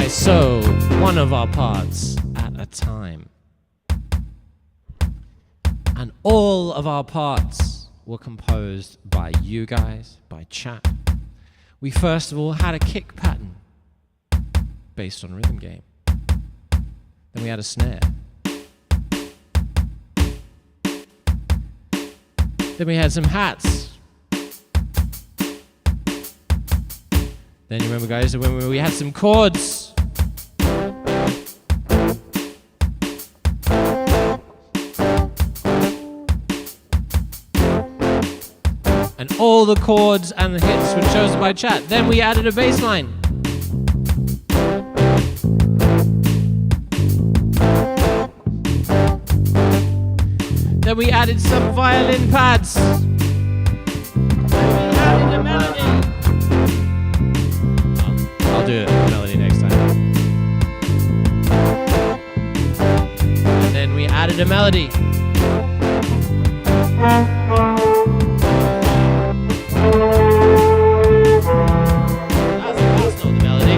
So, one of our parts at a time. And all of our parts were composed by you guys, by chat. We first of all had a kick pattern based on rhythm game. Then we had a snare. Then we had some hats. Then you remember, guys, when we had some chords. And all the chords and the hits were chosen by chat. Then we added a bass line. Then we added some violin pads. Then we added a melody. I'll do it, melody next time. And then we added a melody. That's not the melody.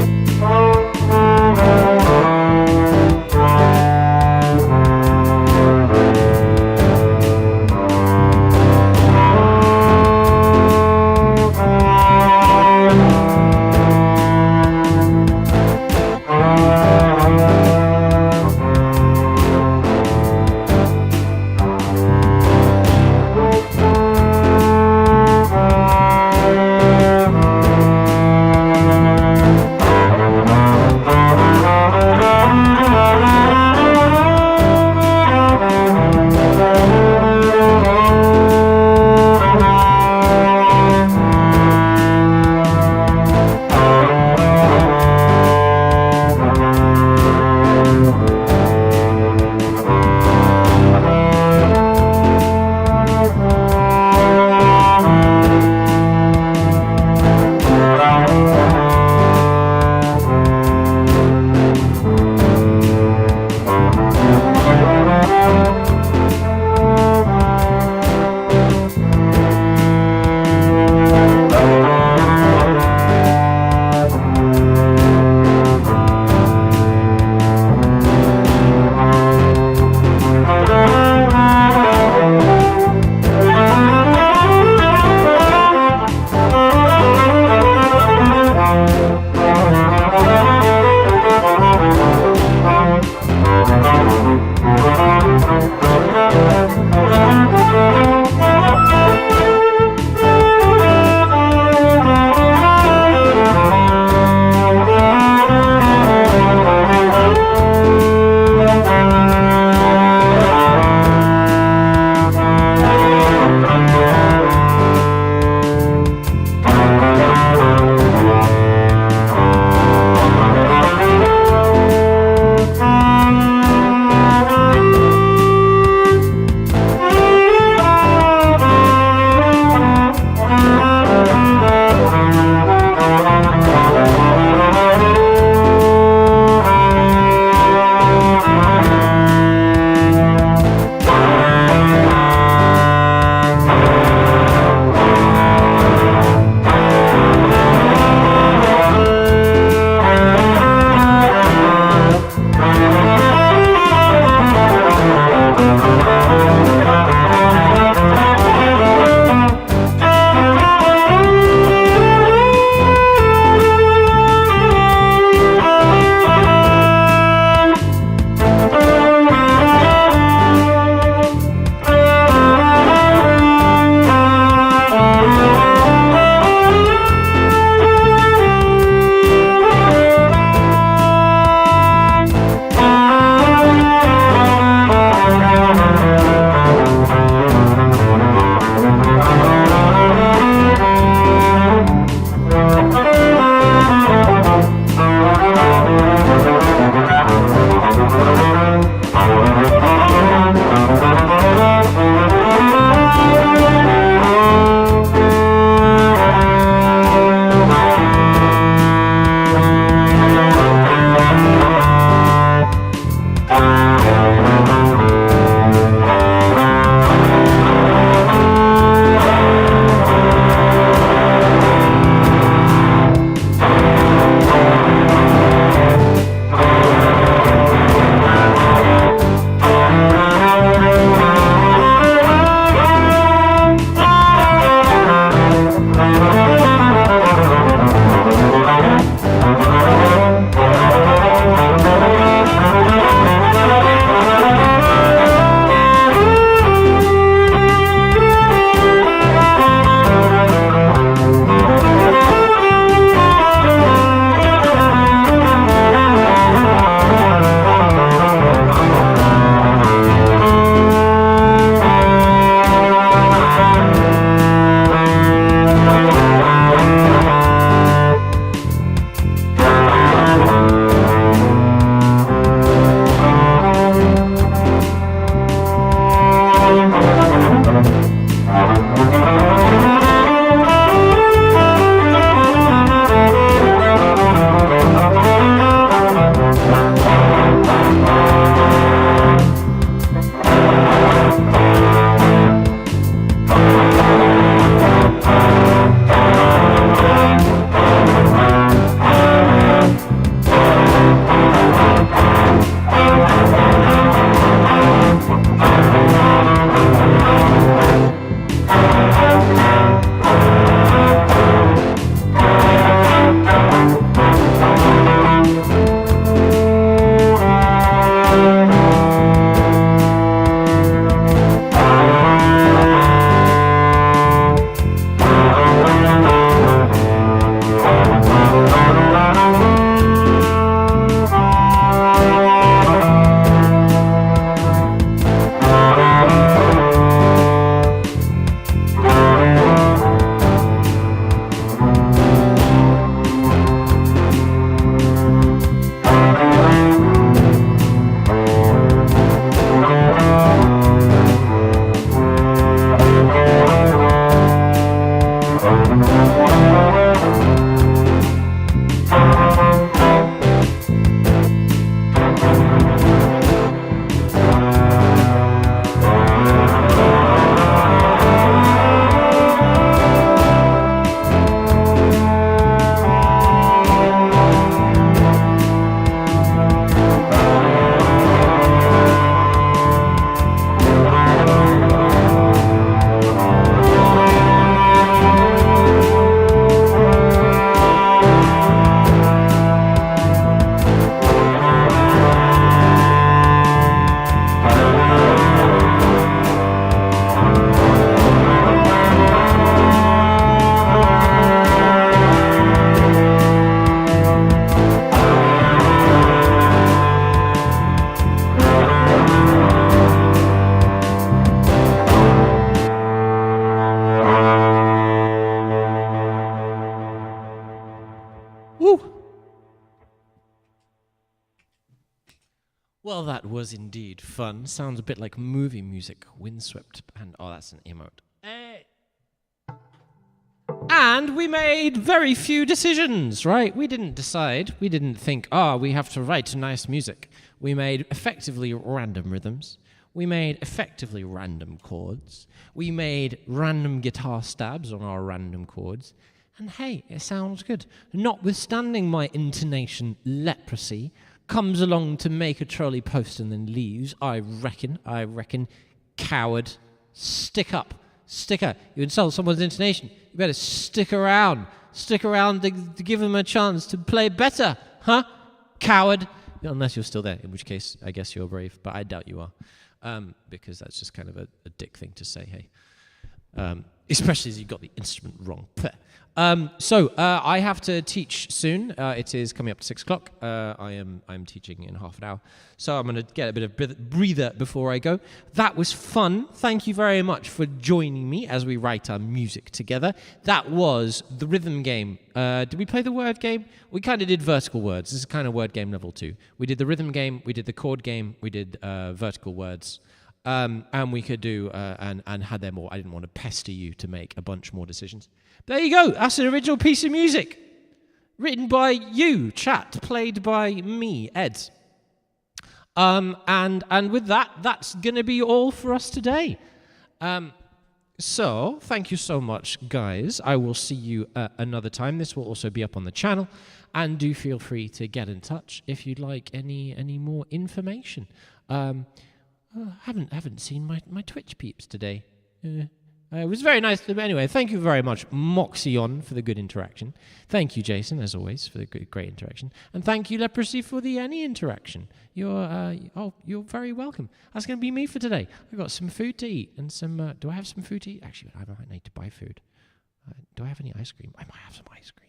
Well, that was indeed fun. Sounds a bit like movie music. Windswept. And, oh, that's an emote. And we made very few decisions, right? We didn't decide. We didn't think, we have to write nice music. We made effectively random rhythms. We made effectively random chords. We made random guitar stabs on our random chords. And hey, it sounds good. Notwithstanding my intonation leprosy, comes along to make a trolley post and then leaves, I reckon, coward, stick up. You insult someone's intonation, you better stick around to give them a chance to play better, huh? Coward. Unless you're still there, in which case I guess you're brave, but I doubt you are, because that's just kind of a dick thing to say, hey. Especially as you got the instrument wrong. So I have to teach soon. It is coming up to 6 o'clock. I'm teaching in half an hour. So I'm going to get a bit of breather before I go. That was fun. Thank you very much for joining me as we write our music together. That was the rhythm game. Did we play the word game? We kind of did vertical words. This is kind of word game level 2. We did the rhythm game. We did the chord game. We did vertical words. And we could do, and had them all. I didn't want to pester you to make a bunch more decisions. But there you go. That's an original piece of music. Written by you, chat. Played by me, Ed. And with that, that's going to be all for us today. So, thank you so much, guys. I will see you another time. This will also be up on the channel. And do feel free to get in touch if you'd like any more information. Haven't seen my Twitch peeps today. It was very nice. Anyway, thank you very much, Moxion, for the good interaction. Thank you, Jason, as always, for the great interaction. And thank you, Leprosy, for the any interaction. You're very welcome. That's going to be me for today. I've got some food to eat and some... do I have some food to eat? Actually, I might need to buy food. Do I have any ice cream? I might have some ice cream.